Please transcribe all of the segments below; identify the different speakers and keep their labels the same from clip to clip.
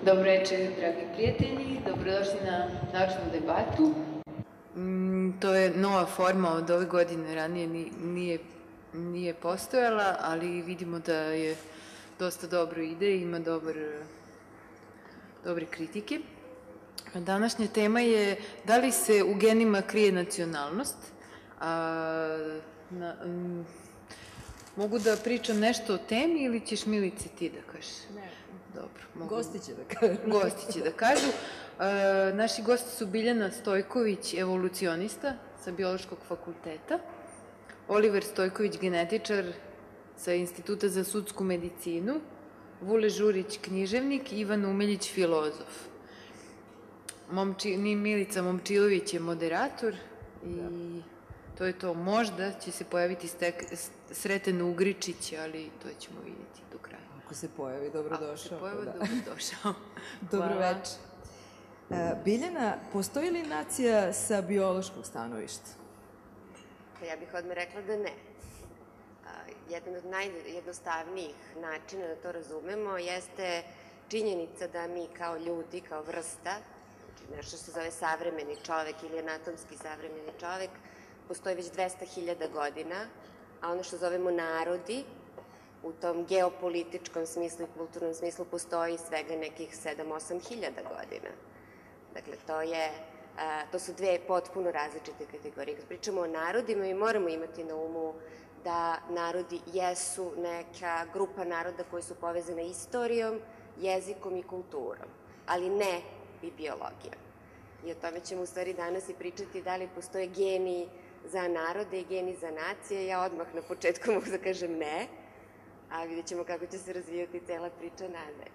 Speaker 1: Dobro večer, dragi prijatelji, dobrodošli na naučnu debatu. To je nova forma od ove godine, ranije nije postojala, ali vidimo da je dosta dobro ide i ima dobre kritike. Današnja tema je da li se u genima krije nacionalnost. Mogu da pričam nešto o temi ili ćeš, Milice, ti da kažeš?
Speaker 2: Ne.
Speaker 1: Dobro.
Speaker 2: Gosti će da kažu.
Speaker 1: Gosti će da kažu. Naši gosti su Biljana Stojković, evolucionista sa Biološkog fakulteta, Oliver Stojković, genetičar sa Instituta za sudsku medicinu, Vule Žurić, književnik, Ivan Umeljić, filozof. Milica Momčilović je moderator i to je to. Možda će se pojaviti Sreten Ugričić, ali to ćemo vidjeti do kraja.
Speaker 2: Ako se pojavi, dobrodošao.
Speaker 1: Ako se pojavi, dobrodošao.
Speaker 2: Dobro večer. Biljana, postoji li nacija sa biološkog stanovišta?
Speaker 3: Ja bih odmah rekla da ne. Jedan od najjednostavnijih načina da to razumemo jeste činjenica da mi kao ljudi, kao vrsta, nešto što se zove savremeni čovek ili anatomski savremeni čovek, postoji već 200.000 godina, a ono što zovemo narodi, u tom geopolitičkom smislu i kulturnom smislu postoji svega nekih 7-8 hiljada godina. Dakle, to su dve potpuno različite kategorije. Kad pričamo o narodima, mi moramo imati na umu da narodi jesu neka grupa naroda koji su povezane istorijom, jezikom i kulturom, ali ne i biologijom. I o tome ćemo u stvari danas i pričati da li postoje geni za narode i geni za nacije. Ja odmah na početku mogu da kažem ne, a vidjet ćemo kako će se razvijati cela priča nadalje.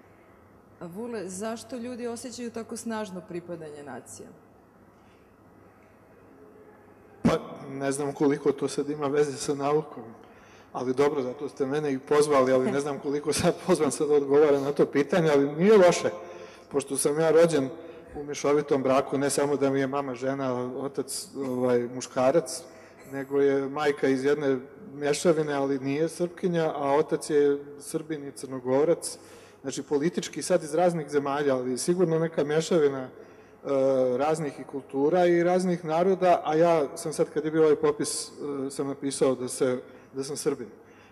Speaker 2: A Vule, zašto ljudi osjećaju tako snažno pripadanje nacija?
Speaker 4: Pa, ne znam koliko to sad ima veze sa naukom, ali dobro, zato ste mene i pozvali, ali ne znam koliko sad pozvan sad odgovara na to pitanje, ali nije loše, pošto sam ja rođen u mešovitom braku, ne samo da mi je mama žena, otac muškarac, nego je majka iz jedne mešavine, ali nije Srpkinja, a otac je Srbin i Crnogorac, znači politički sad iz raznih zemalja, ali sigurno neka mešavina raznih i kultura i raznih naroda, a ja sam sad kad je bio ovaj popis sam napisao da sam Srbin.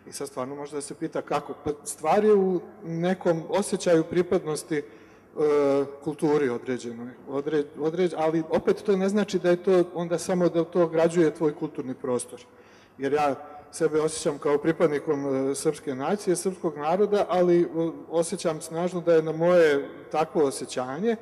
Speaker 4: I sad stvarno može da se pita kako. Pa stvar je u nekom osjećaju pripadnosti kulturi određenoj, ali opet to ne znači da je to onda samo da to ograđuje tvoj kulturni prostor. Jer ja sebe osjećam kao pripadnikom srpske nacije, srpskog naroda, ali osjećam snažno da je na moje takvo osjećanje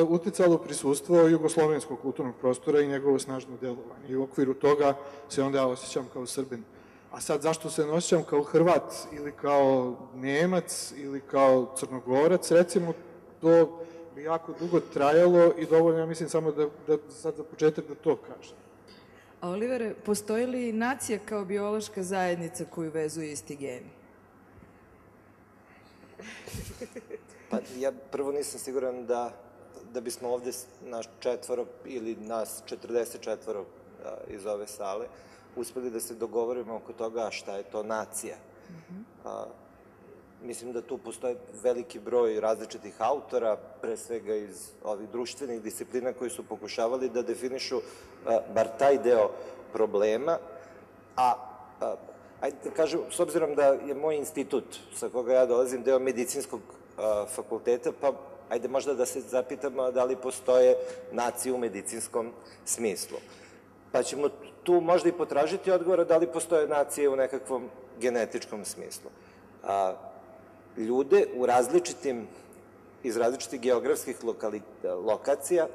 Speaker 4: uticalo prisustvo jugoslovenskog kulturnog prostora i njegovo snažno delovanje. I u okviru toga se onda osjećam kao Srbin. A sad zašto se ne osjećam kao Hrvat ili kao Nemac ili kao Crnogorac, recimo, to bi jako dugo trajalo i dovoljno, ja mislim, samo da sad za početak da to kažem.
Speaker 2: A Olivere, postoji li nacija kao biološka zajednica koju vezuju isti geni?
Speaker 5: Pa ja prvo nisam siguran da bismo ovde nas četvoro ili nas 44 iz ove sale uspeli da se dogovorimo oko toga šta je to nacija. Mislim da tu postoje veliki broj različitih autora, pre svega iz ovih društvenih disciplina koji su pokušavali da definišu bar taj deo problema, ajde da kažem, s obzirom da je moj institut sa koga ja dolazim deo medicinskog fakulteta, pa ajde možda da se zapitamo da li postoje nacije u medicinskom smislu. Pa ćemo tu možda i potražiti odgovora da li postoje nacije u nekakvom genetičkom smislu. Ljude iz različitih geografskih lokacija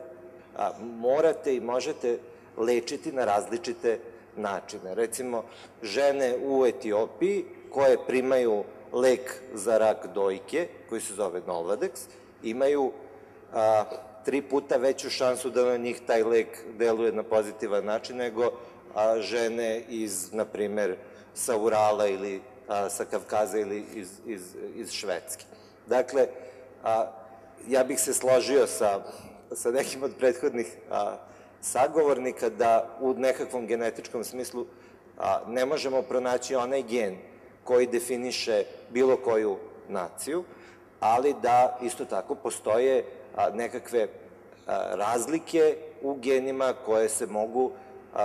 Speaker 5: morate i možete lečiti na različite načine. Recimo, žene u Etiopiji koje primaju lek za rak dojke, koji se zove Nolvadex, imaju 3 puta veću šansu da na njih taj lek deluje na pozitivan način nego žene iz, na primer, sa Urala ili sa Kavkaza ili iz Švedske. Dakle, ja bih se složio sa nekim od prethodnih sagovornika da u nekakvom genetičkom smislu ne možemo pronaći onaj gen koji definiše bilo koju naciju, ali da isto tako postoje nekakve razlike u genima koje se mogu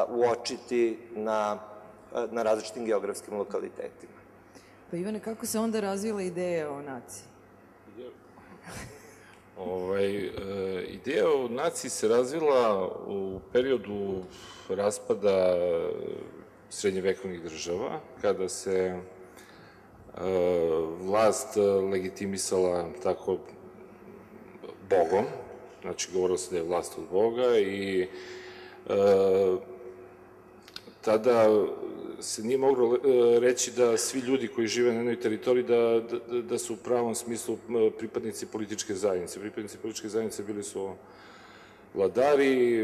Speaker 5: uočiti na različitim geografskim lokalitetima.
Speaker 2: Pa Ivane, kako se onda razvila ideja o naciji?
Speaker 6: Ideja o naciji se razvila u periodu raspada srednjevekovnih država, kada se vlast legitimisala tako Bogom, znači govorilo se da je vlast od Boga i tada se nije moglo reći da svi ljudi koji žive na jednoj teritoriji da su u pravom smislu pripadnici političke zajednice. Pripadnici političke zajednice bili su vladari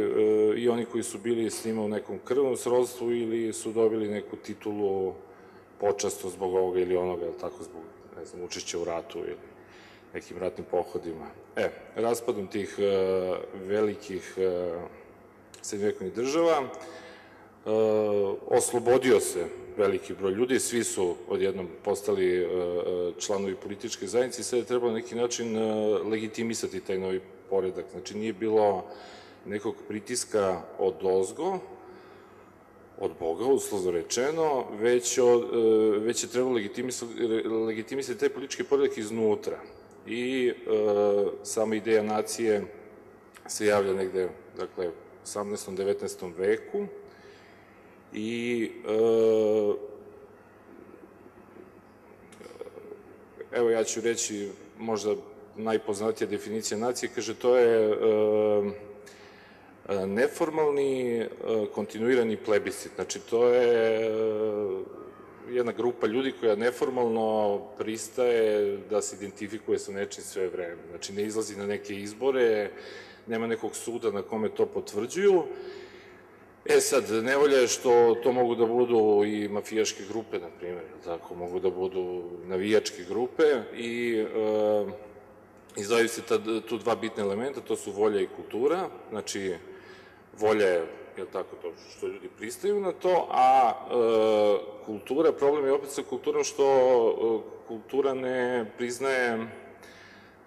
Speaker 6: i oni koji su bili s njima u nekom krvnom srodstvu ili su dobili neku titulu počasto zbog ovoga ili onoga, ili tako zbog, ne znam, učešća u ratu ili nekim ratnim pohodima. Raspadom tih velikih srednjevekovnih država oslobodio se veliki broj ljudi, svi su odjednom postali članovi političke zajednice i sada je trebalo na neki način legitimisati taj novi poredak. Znači nije bilo nekog pritiska odozgo, od Boga, uslovno rečeno, već je trebalo legitimisati taj politički poredak iznutra. I sama ideja nacije se javlja negde, dakle, u 18. 19. veku i evo ja ću reći možda najpoznatija definicija nacije, kaže to je neformalni kontinuirani plebiscit. Znači to je jedna grupa ljudi koja neformalno pristaje da se identifikuje sa nečim sve vreme. Znači ne izlazi na neke izbore, nema nekog suda na kome to potvrđuju. Sad, nevolja je što to mogu da budu i mafijaške grupe, na primjer, tako, mogu da budu navijačke grupe i izdvajaju se tu dva bitne elementa, to su volja i kultura, znači volja je, jel tako, to što ljudi pristaju na to, a kultura, problem je opet sa kulturom što kultura ne priznaje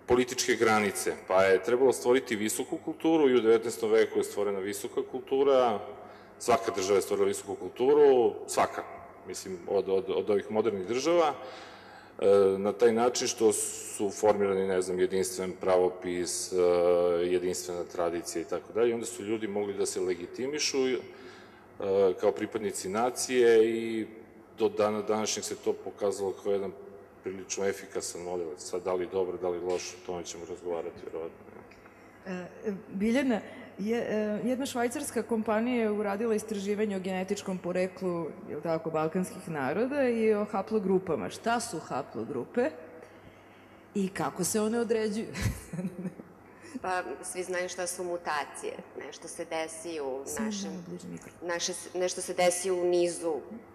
Speaker 6: političke granice, pa je trebalo stvoriti visoku kulturu i u 19. veku je stvorena visoka kultura, svaka država je stvorila visoku kulturu, svaka, mislim, od ovih modernih država, na taj način što su formirani, ne znam, jedinstven pravopis, jedinstvena tradicija i tako dalje. Onda su ljudi mogli da se legitimišu kao pripadnici nacije i do dana današnjeg se to pokazalo kao jedan prilično efikasan model. Sad, da li dobro, da li loš, o tome ćemo razgovarati, vjerovatno.
Speaker 2: Biljana, jedna švajcarska kompanija je uradila istraživanje o genetičkom poreklu, jel tako, balkanskih naroda i o haplogrupama. Šta su haplogrupe i kako se one određuju?
Speaker 3: Pa, svi znaju šta su mutacije. Nešto se desi u nešto se desi u nizu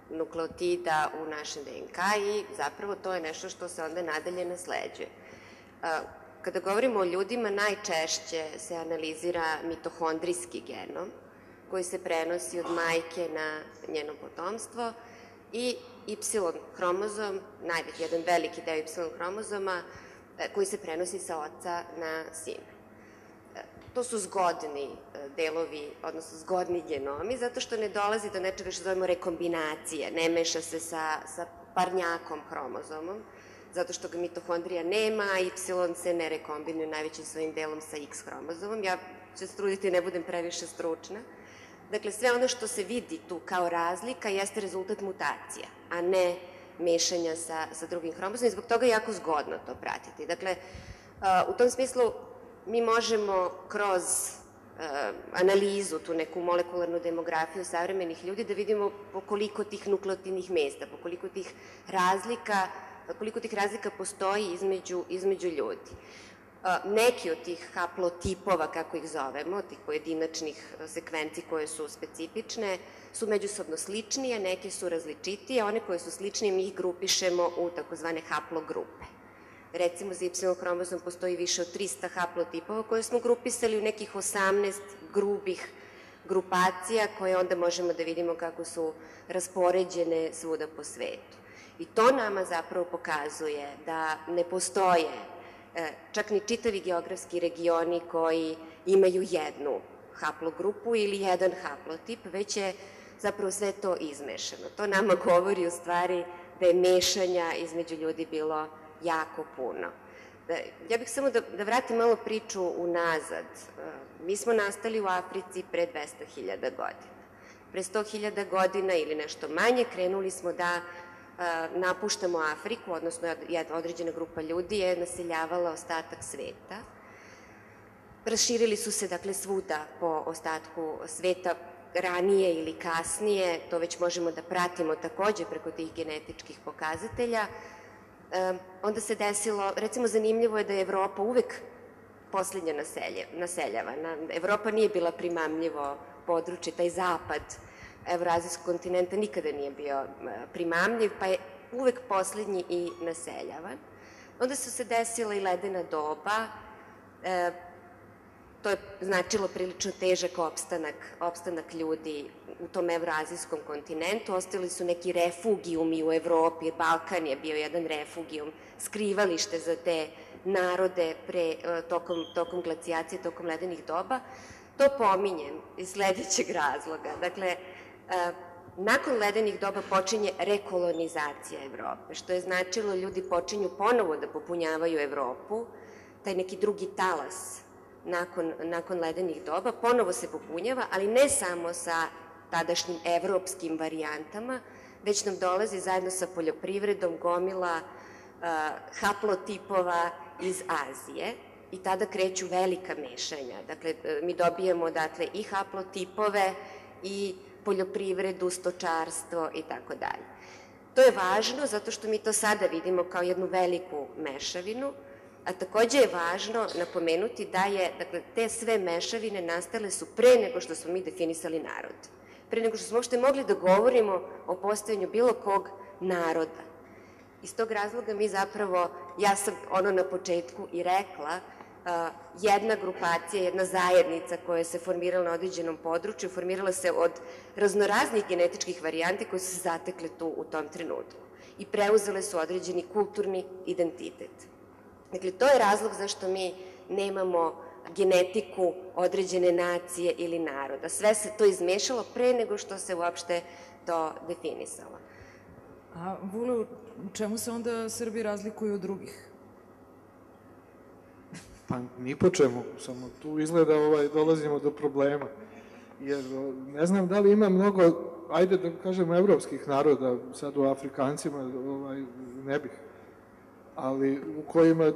Speaker 3: nukleotida u našem DNK i zapravo to je nešto što se onda nadalje nasleđuje. Kada govorimo o ljudima, najčešće se analizira mitohondrijski genom, koji se prenosi od majke na njeno potomstvo i Y-hromozom, jedan veliki deo Y-hromozoma, koji se prenosi sa oca na sina. To su zgodni delovi, odnosno zgodni genomi, zato što ne dolazi do nečega što zovemo rekombinacije, ne meša se sa parnjakom hromozomom, zato što ga mitohondrija nema, a Y se ne rekombinuje najvećim svojim delom sa X hromozomom. Ja ću se truditi, ne budem previše stručna. Dakle, sve ono što se vidi tu kao razlika jeste rezultat mutacija, a ne mešanja sa drugim hromozomom i zbog toga je jako zgodno to pratiti. Dakle, u tom smislu mi možemo kroz analizu, tu neku molekularnu demografiju savremenih ljudi, da vidimo po koliko tih nukleotidnih mesta, po koliko tih razlika postoji između ljudi. Neki od tih haplotipova, kako ih zovemo, tih pojedinačnih sekvenci koje su specifične, su međusobno sličnije, neke su različitije, one koje su sličnije mi ih grupišemo u takozvane haplogrupe. Recimo, za Y-hromozom postoji više od 300 haplotipova koje smo grupisali u nekih 18 grubih grupacija koje onda možemo da vidimo kako su raspoređene svuda po svetu. I to nama zapravo pokazuje da ne postoje čak ni čitavi geografski regioni koji imaju jednu haplogrupu ili jedan haplotip, već je zapravo sve to izmešano. To nama govori u stvari da je mešanja između ljudi bilo jako puno. Ja bih samo da vratim malo priču unazad. Mi smo nastali u Africi pre 200.000 godina. Pre 100.000 godina ili nešto manje krenuli smo da napuštamo Afriku, odnosno jedna određena grupa ljudi je naseljavala ostatak sveta. Raširili su se, dakle, svuda po ostatku sveta, ranije ili kasnije, to već možemo da pratimo takođe preko tih genetičkih pokazatelja. Onda se desilo, recimo zanimljivo je da je Evropa uvek poslednja naseljavana. Evropa nije bila primamljivo područje, taj zapad evroazijskog kontinenta nikada nije bio primamljiv, pa je uvek poslednji i naseljavan. Onda su se desila i ledena doba, to je značilo prilično težak opstanak ljudi u tom evroazijskom kontinentu. Ostali su neki refugijumi u Evropi, Balkan je bio jedan refugijum, skrivalište za te narode tokom glacijacije, tokom ledenih doba. To pominjem iz sledećeg razloga. Dakle, nakon ledenih doba počinje rekolonizacija Evrope, što je značilo ljudi počinju ponovo da popunjavaju Evropu, taj neki drugi talas nakon ledenih doba, ponovo se popunjava, ali ne samo sa tadašnjim evropskim varijantama, već nam dolazi zajedno sa poljoprivredom gomila haplotipova iz Azije i tada kreću velika mešanja. Dakle, mi dobijemo i haplotipove i poljoprivredu, stočarstvo i tako dalje. To je važno zato što mi to sada vidimo kao jednu veliku mešavinu, a takođe je važno napomenuti da te sve mešavine nastale su pre nego što smo mi definisali narod. Pre nego što smo uopšte mogli da govorimo o postojanju bilo kog naroda. Iz tog razloga mi zapravo, ja sam na početku i rekla, jedna grupacija, jedna zajednica koja se formirala na određenom području, formirala se od raznoraznih genetičkih varijanti koje su se zatekle tu u tom trenutku i preuzele su određeni kulturni identitet. Dakle, to je razlog zašto mi nemamo genetiku određene nacije ili naroda. Sve se to izmešalo pre nego što se uopšte to definisalo.
Speaker 2: A Vule, u čemu se onda Srbi razlikuju od drugih?
Speaker 4: Pa ni po čemu, samo tu izgleda dolazimo do problema. Jer ne znam da li ima mnogo, ajde da kažemo, evropskih naroda, sad u Afrikancima ne bih, ali u kojima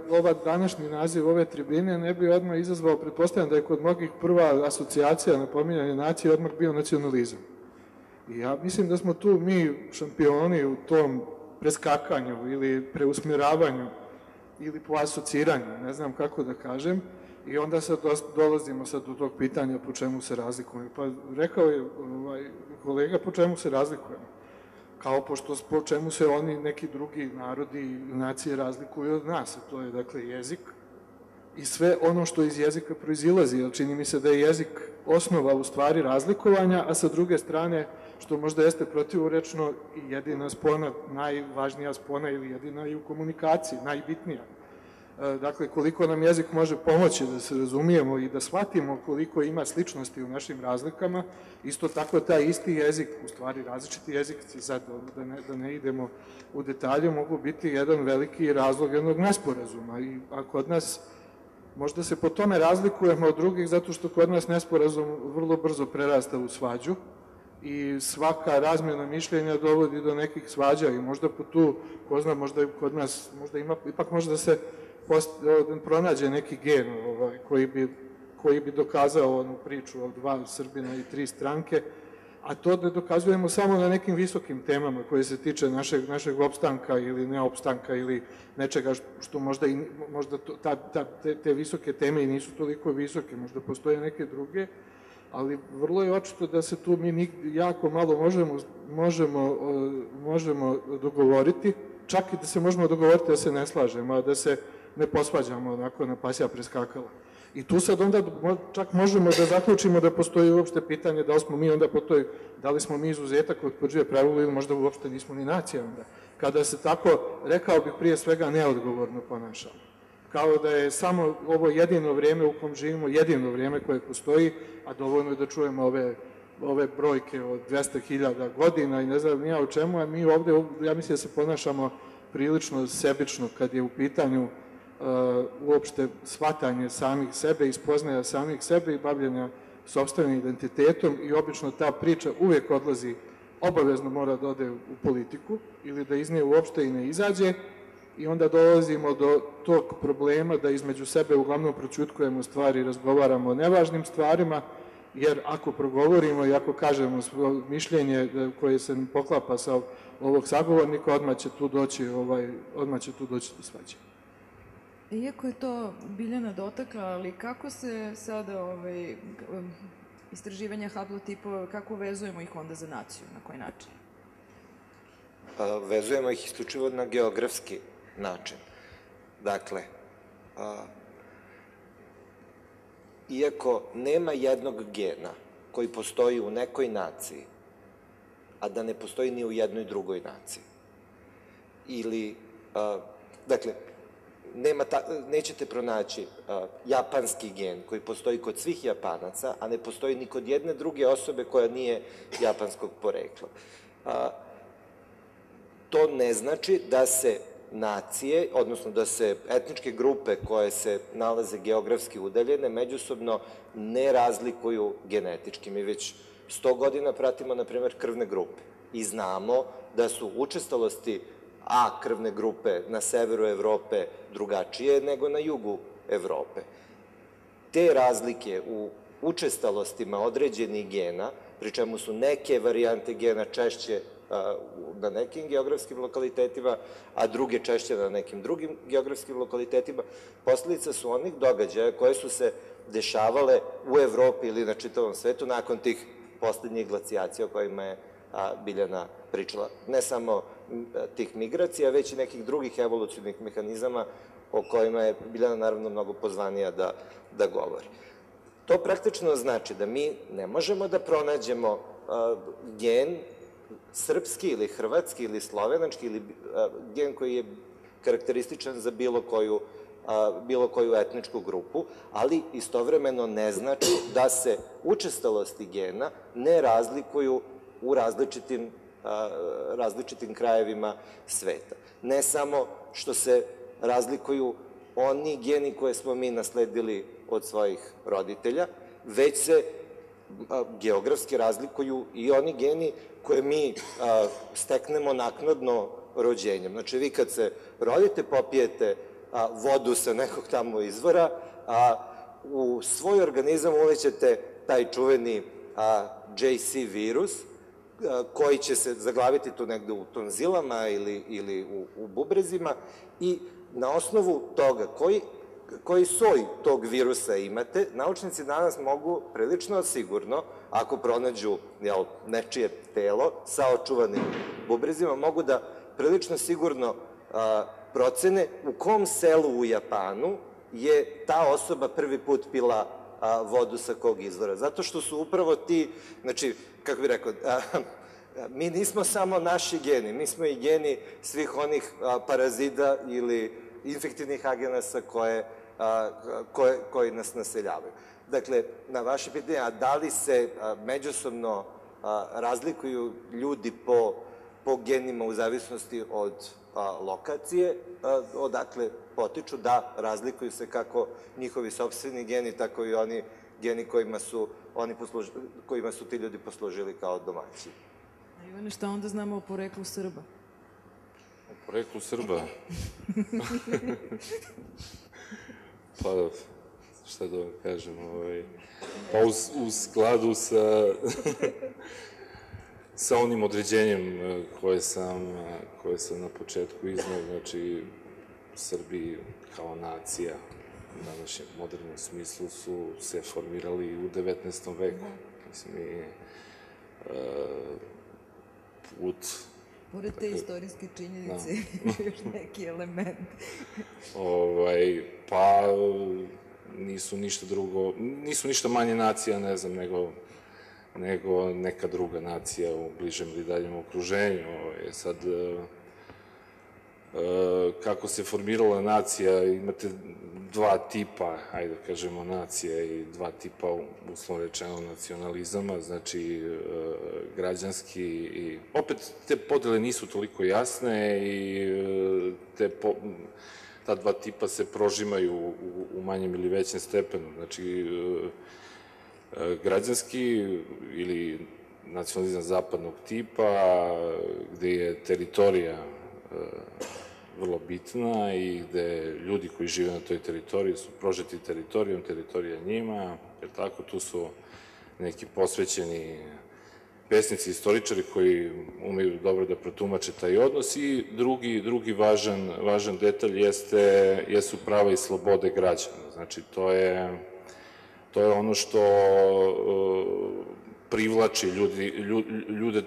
Speaker 4: današnji naziv ove tribine ne bi odmah izazvao, pretpostavljam da je kod mnogih prva asocijacija na pominjanje nacije odmah bio nacionalizam. I ja mislim da smo tu mi šampioni u tom preskakanju ili preusmjeravanju ili po asociranju, ne znam kako da kažem, i onda sad dolazimo sad do tog pitanja po čemu se razlikujemo. Pa rekao je kolega po čemu se razlikujemo. Kao po čemu se oni, neki drugi narodi i nacije razlikuju od nas, a to je dakle jezik i sve ono što iz jezika proizilazi, jer čini mi se da je jezik osnova u stvari razlikovanja, a sa druge strane, što možda jeste protivurečno, i jedina spona, najvažnija spona ili jedina i u komunikaciji, najbitnija. Dakle, koliko nam jezik može pomoći da se razumijemo i da shvatimo koliko ima sličnosti u našim razlikama, isto tako taj isti jezik, u stvari različiti jezici, sad da ne idemo u detalje, mogu biti jedan veliki razlog jednog nesporazuma. A kod nas, možda se po tome razlikujemo od drugih, zato što kod nas nesporazum vrlo brzo prerasta u svađu i svaka razmjena mišljenja dovodi do nekih svađa i možda po tu, ko zna, možda kod nas, ipak možda da se pronađe neki gen koji bi dokazao onu priču o 2 Srbina i 3 stranke, a to da dokazujemo samo na nekim visokim temama koje se tiče našeg opstanka ili neopstanka ili nečega što možda te visoke teme i nisu toliko visoke, možda postoje neke druge, ali vrlo je očito da se tu mi jako malo možemo dogovoriti, čak i da se možemo dogovoriti da se ne slažemo, a da se ne posvađamo onako na pasja preskakala. I tu sad onda čak možemo da zaključimo da postoji uopšte pitanje da li smo mi onda da li smo mi izuzetak od pođe pravila ili možda uopšte nismo ni nacija onda. Kada se tako, rekao bih prije svega, neodgovorno ponašamo. kao da je samo ovo jedino vrijeme u kom živimo, jedino vrijeme koje postoji, a dovoljno je da čujemo ove brojke od 200.000 godina i ne znam nija o čemu, a mi ovde, ja mislim da se ponašamo prilično sebično kad je u pitanju uopšte shvatanje samih sebe i spoznaja samih sebe i bavljenja sopstvenim identitetom i obično ta priča uvijek odlazi, obavezno mora da ode u politiku ili da iz nje uopšte i ne izađe i onda dolazimo do tog problema da između sebe uglavnom proćutkujemo stvari, razgovaramo o nevažnim stvarima, jer ako progovorimo i ako kažemo svoje mišljenje koje se poklapa sa ovog sagovornika, odmah će tu doći do svađe.
Speaker 2: Iako je to Biljana dotakla, ali kako se sada istraživanja haplotipova, kako vezujemo ih onda za naciju, na koji način?
Speaker 5: Vezujemo ih isključivo na geografski način. Dakle, iako nema jednog gena koji postoji u nekoj naciji, a da ne postoji ni u jednoj drugoj naciji, ili, dakle, nećete pronaći japanski gen koji postoji kod svih Japanaca, a ne postoji ni kod jedne druge osobe koja nije japanskog porekla. To ne znači da se nacije, odnosno da se etničke grupe koje se nalaze geografski udaljene, međusobno ne razlikuju genetički. Mi već 100 godina pratimo, na primjer, krvne grupe i znamo da su učestalosti A krvne grupe na severu Evrope drugačije nego na jugu Evrope. Te razlike u učestalostima određenih gena, pri čemu su neke varijante gena češće na nekim geografskim lokalitetima, a druge češće na nekim drugim geografskim lokalitetima, posledica su onih događaja koje su se dešavale u Evropi ili na čitavom svetu nakon tih poslednjih glacijacija o kojima je Biljana pričala. Ne samo tih migracija, već i nekih drugih evolucionih mehanizama o kojima je Biljana naravno mnogo pozvanija da govori. To praktično znači da mi ne možemo da pronađemo gen srpski ili hrvatski ili slovenački ili gen koji je karakterističan za bilo koju etničku grupu, ali istovremeno ne znači da se učestalosti gena ne razlikuju u različitim krajevima sveta. Ne samo što se razlikuju oni geni koje smo mi nasledili od svojih roditelja, već se geografski razlikuju i oni geni koje mi steknemo naknadno rođenjem. Znači, vi kad se rodite, popijete vodu sa nekog tamo izvora, a u svoj organizam ulećete taj čuveni JC virus, koji će se zaglaviti tu negde u tonzilama ili u bubrezima i na osnovu toga koji soj tog virusa imate, naučnici danas mogu prilično sigurno, ako pronađu nečije telo sa očuvanim bubrezima, mogu da prilično sigurno procene u kom selu u Japanu je ta osoba prvi put pila vodu sa kog izvora. Zato što su upravo ti, znači, kako bih rekao, mi nismo samo naši geni, mi smo i geni svih onih parazita ili infektivnih agenasa koji nas naseljavaju. Dakle, na vaše pitanje, a da li se međusobno razlikuju ljudi po genima u zavisnosti od lokacije, odakle potiču, da razlikuju se kako njihovi sopstveni geni, tako i oni geni kojima su ti ljudi poslužili kao domaći.
Speaker 2: A Ivane, šta onda znamo o poreklu Srba?
Speaker 6: O poreklu Srba? Pa, šta da vam kažem, pa u skladu sa onim određenjem koje sam na početku iznao, znači Srbi kao nacija u današnjem modernom smislu su se formirali u 19. veku. Mislim, put...
Speaker 2: Pored te istorijske činjenice, još neki element.
Speaker 6: Pa nisu ništa drugo, nisu ništa manje nacija, ne znam, nego neka druga nacija u bližem ili daljem okruženju. Sad, kako se formirala nacija, imate dva tipa, ajde da kažemo, nacije i dva tipa, uslovno rečeno, nacionalizama, znači građanski i opet te podele nisu toliko jasne i ta dva tipa se prožimaju u manjem ili većem stepenu. Znači, građanski ili nacionalizam zapadnog tipa, gde je teritorija vrlo bitna i gde ljudi koji žive na toj teritoriji su prožeti teritorijom, teritorija njima, jer tako, tu su neki posvećeni pesnici, istoričari koji umeju dobro da protumače taj odnos i drugi važan detalj jesu prava i slobode građana. Znači, to je ono što privlači ljude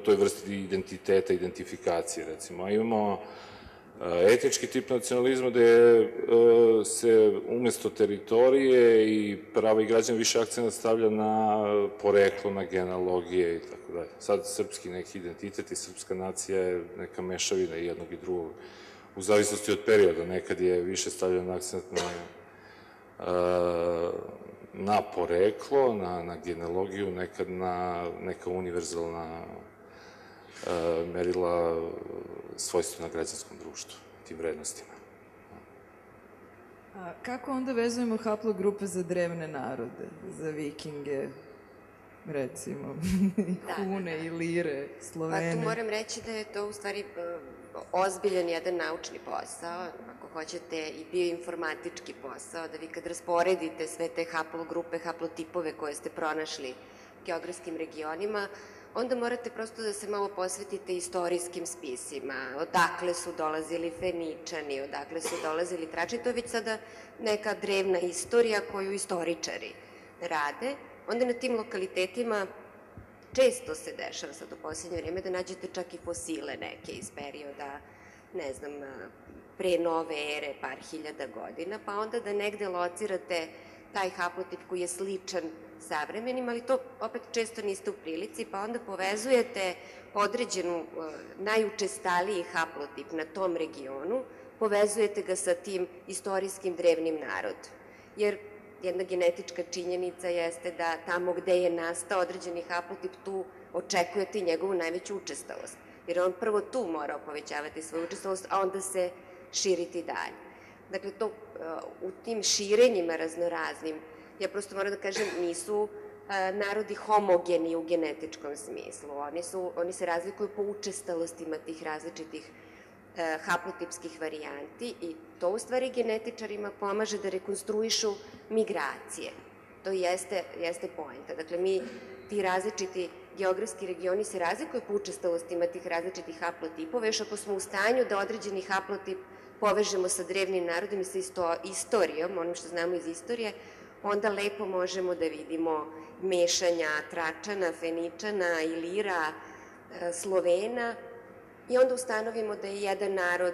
Speaker 6: toj vrsti identiteta, identifikacije, recimo. A imamo etnički tip nacionalizma gde se umesto teritorije i prava i građana više akcent stavlja na poreklo, na genealogije i tako dalje. Sad srpski neki identitet i srpska nacija je neka mešavina jednog i drugog, u zavisnosti od perioda. Nekad je više stavljan akcent na poreklo, na genealogiju, nekad na neka univerzalna merila svojstvena građanskom društvu, tim vrednostima.
Speaker 2: A kako onda vezujemo haplogrupe za drevne narode, za Vikinge, recimo, i Hune, i Lire, Slovene?
Speaker 3: Pa tu moram reći da je to u stvari ozbiljan jedan naučni posao, ako hoćete i bioinformatički posao, da vi kad rasporedite sve te haplogrupe, haplotipove koje ste pronašli u geografskim regionima, onda morate prosto da se malo posvetite istorijskim spisima, odakle su dolazili Feničani, odakle su dolazili Tračani, to je već sada neka drevna istorija koju istoričari rade. Onda na tim lokalitetima često se dešava sad u posljednje vreme da nađete čak i fosile neke iz perioda, ne znam, pre nove ere, par hiljada godina, pa onda da negde locirate taj haplotip koji je sličan savremenim, ali to opet često niste u prilici, pa onda povezujete određenu najučestaliji haplotip na tom regionu, povezujete ga sa tim istorijskim drevnim narodom. Jer jedna genetička činjenica jeste da tamo gde je nastao određeni haplotip, tu očekujete i njegovu najveću učestalost. Jer on prvo tu mora povećavati svoju učestalost, a onda se širiti dalje. Dakle, to u tim širenjima raznoraznim, ja prosto moram da kažem, nisu narodi homogeni u genetičkom smislu. Oni se razlikuju po učestalostima tih različitih haplotipskih varijanti i to u stvari genetičarima pomaže da rekonstruišu migracije. To jeste poenta. Dakle, ti različiti geografski regioni se razlikuju po učestalostima tih različitih haplotipova, još ako smo u stanju da određeni haplotip povežemo sa drevnim narodom i sa istorijom, onim što znamo iz istorije, onda lepo možemo da vidimo mešanja Tračana, Feničana, Ilira, Slovena i onda ustanovimo da je jedan narod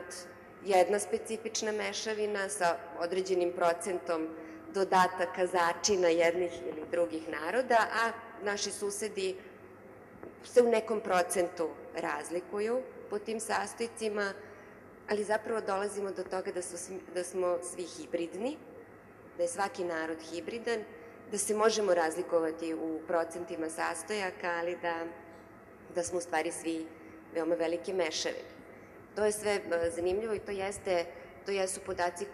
Speaker 3: jedna specifična mešavina sa određenim procentom dodataka začina jednih ili drugih naroda, a naši susedi se u nekom procentu razlikuju po tim sastojcima, ali zapravo dolazimo do toga da smo svi hibridni, da je svaki narod hibridan, da se možemo razlikovati u procentima sastojaka, ali da smo u stvari svi veoma velike mešavine. To je sve zanimljivo i to jesu podaci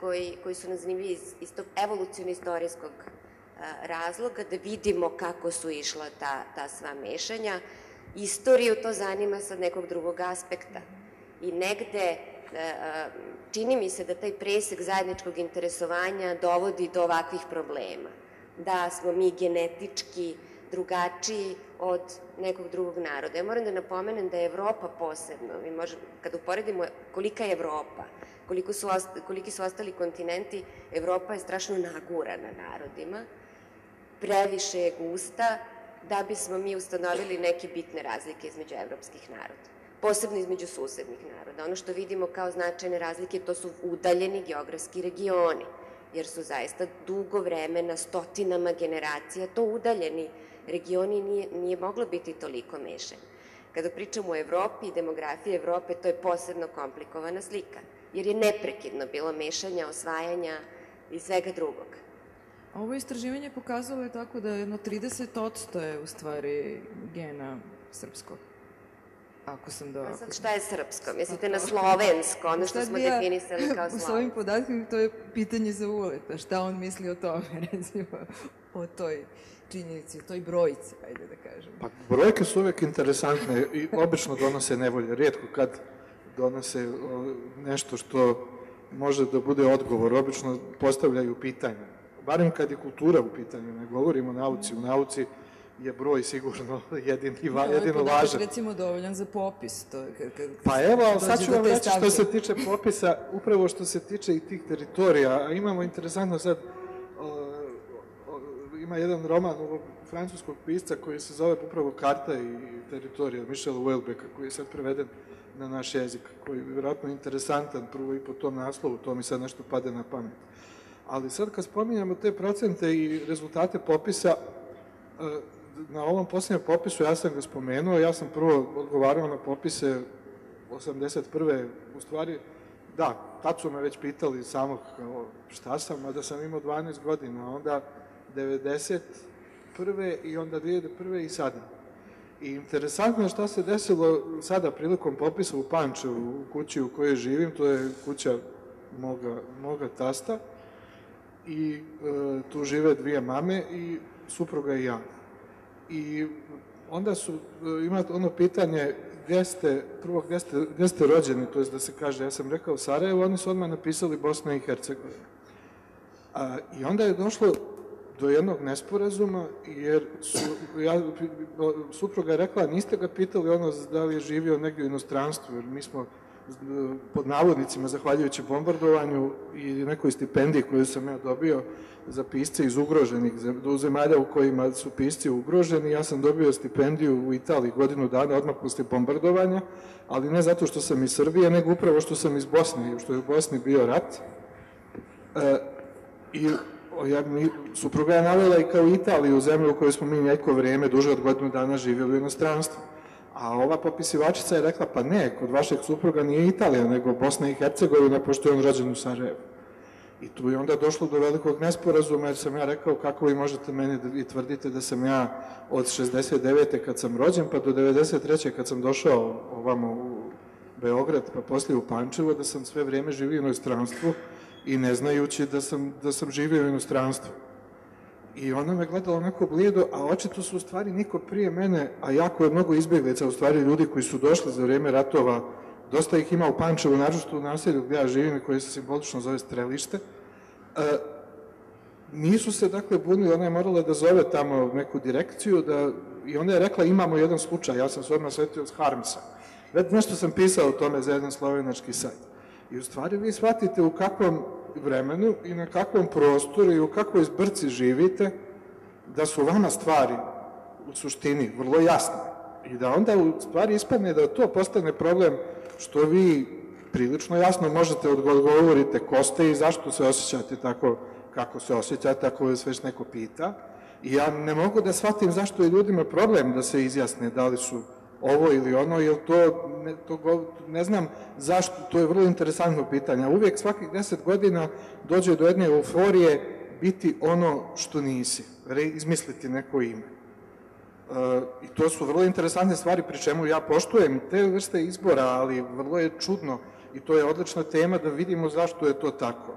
Speaker 3: koji su nam zanimljivi iz tog evoluciono-istorijskog razloga, da vidimo kako su išla ta sva mešanja. Istoriju to zanima sa nekog drugog aspekta. I negde čini mi se da taj presek zajedničkog interesovanja dovodi do ovakvih problema. Da smo mi genetički drugačiji od nekog drugog naroda. Ja moram da napomenem da je Evropa posebno. Kad uporedimo kolika je Evropa, koliki su ostali kontinenti, Evropa je strašno nagurana narodima. Previše je gusta da bismo mi ustanovili neke bitne razlike između evropskih naroda. Posebno između susednih naroda. Ono što vidimo kao značajne razlike, to su udaljeni geografski regioni, jer su zaista dugo vremena, stotinama generacija, to udaljeni regioni nije moglo biti toliko mešani. Kada pričamo o Evropi i demografiji Evrope, to je posebno komplikovana slika, jer je neprekidno bilo mešanja, osvajanja i svega drugog.
Speaker 2: Ovo istraživanje pokazalo je tako da jedno 30% je u stvari gena srpskog. Ako sam
Speaker 3: A sad šta je srpsko? Mislite na slovensko, ono što smo definisali kao slovensko?
Speaker 2: S ovim podatkom to je pitanje za Vuleta. Šta on misli o tome, recimo, o toj činjenici, o toj brojci, ajde da kažem.
Speaker 4: Pa brojke su uvek interesantne i obično donose nevolje. Rijetko kad donose nešto što može da bude odgovor. Obično postavljaju pitanje. Barem kad je kultura u pitanju, ne govorimo o nauci. U nauci je broj sigurno jedino važan.
Speaker 2: Podatak recimo dovoljan za popis.
Speaker 4: Pa evo, sad ću vam reći što se tiče popisa, upravo što se tiče i tih teritorija. A imamo interesantno sad, ima jedan roman ovog francuskog pisca koji se zove upravo Karta i teritorija, Michela Houellebecqa, koji je sad preveden na naš jezik, koji je vjerojatno interesantan, prvo i po tom naslovu, to mi sad nešto pade na pamet. Ali sad kad spominjamo te procente i rezultate popisa, na ovom posljednjem popisu, ja sam ga spomenuo, ja sam prvo odgovarao na popise 81. u stvari, da, tad su me već pitali samo šta sam, a da sam imao 12 godina, onda 91. i onda 2001. i sada. I interesantno je šta se desilo sada prilikom popisa u Pančevu, u kući u kojoj živim, to je kuća moga tasta, i tu žive dvije mame i supruga i ja. I onda ima ono pitanje gdje ste rođeni, to je da se kaže, ja sam rekao Sarajevo, oni su odmah napisali Bosna i Hercegovina. I onda je došlo do jednog nesporazuma, jer supruga je rekla, niste ga pitali ono da li je živio negdje u inostranstvu, jer mi smo pod navodnicima, zahvaljujući bombardovanju i nekoj stipendiji koju sam ja dobio za pisce iz ugroženih zemalja u kojima su pisci ugroženi, ja sam dobio stipendiju u Italiji godinu dana odmah posle bombardovanja, ali ne zato što sam iz Srbije, nego upravo što sam iz Bosne, što je u Bosni bio rat. I supruga je navela i kao Italiju, zemlju u kojoj smo mi neko vrijeme, duže od godinu dana živjeli u inostranstvu. A ova popisivačica je rekla, pa ne, kod vašeg supruga nije Italija, nego Bosna i Hercegovina, pošto je on rođen u Sarajevu. I tu je onda došlo do velikog nesporazuma, jer sam ja rekao, kako vi možete meni i tvrdite da sam ja od 69. kad sam rođen, pa do 93. kad sam došao ovamo u Beograd, pa poslije u Pančevo, da sam sve vrijeme živio u inostranstvu i ne znajući da sam živio u inostranstvu. I ona me gledala onako blijedo, a očito su u stvari niko prije mene, a jako je mnogo izbjeglica, u stvari ljudi koji su došli za vrijeme ratova, dosta ih ima u Pančevu, naročito u naselju gdje ja živim i koji se simbolično zove Strelište, nisu se dakle bunili, ona je morala da zove tamo neku direkciju i ona je rekla imamo jedan slučaj, ja sam se odmah svetio s Harmsa. Već nešto sam pisao o tome za jedan slovenački sajt. I u stvari vi shvatite u kakvom vremenu i na kakvom prostoru i u kakvoj zbrci živite, da su vama stvari u suštini vrlo jasne i da onda u stvari ispadne da to postane problem što vi prilično jasno možete odgovorite ko ste i zašto se osjećate tako kako se osjećate ako vas već neko pita. I ja ne mogu da shvatim zašto je ljudima problem da se izjasne da li su ovo ili ono, jer ne znam zašto, to je vrlo interesantno pitanje. Uvijek svakih 10 godina dođe do jedne euforije biti ono što nisi, izmisliti neko ime. I to su vrlo interesantne stvari, pri čemu ja poštujem te vrste izbora, ali vrlo je čudno i to je odlična tema da vidimo zašto je to tako.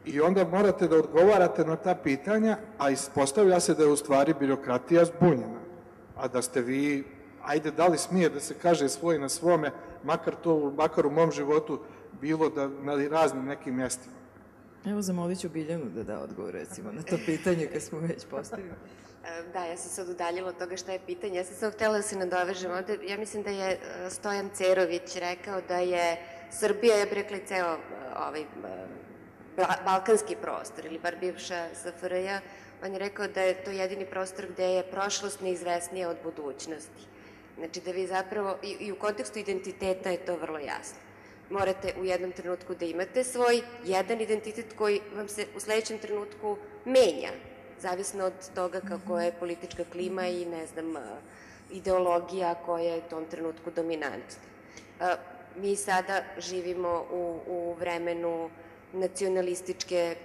Speaker 4: I onda morate da odgovarate na ta pitanja, a ispostavlja se da je u stvari birokratija zbunjena, a da ste vi, ajde, da li smije da se kaže svoj na svome, makar u mom životu bilo na raznim nekim mjestima.
Speaker 2: Evo, zamolit ću Biljanu da da odgovor, recimo, na to pitanje kad smo već postavili.
Speaker 3: Da, ja sam sad udaljila od toga šta je pitanje. Ja sam samo htjela da se nadovežem ovde. Ja mislim da je Stojan Cerović rekao da je Srbija, ja bih rekla i ceo balkanski prostor, ili bar bivša SFRJ, on je rekao da je to jedini prostor gde je prošlost neizvesnija od budućnosti. Znači da vi zapravo, i u kontekstu identiteta je to vrlo jasno. Morate u jednom trenutku da imate svoj jedan identitet koji vam se u sledećem trenutku menja, zavisno od toga kako je politička klima i ne znam, ideologija koja je u tom trenutku dominantna. Mi sada živimo u vremenu nacionalističke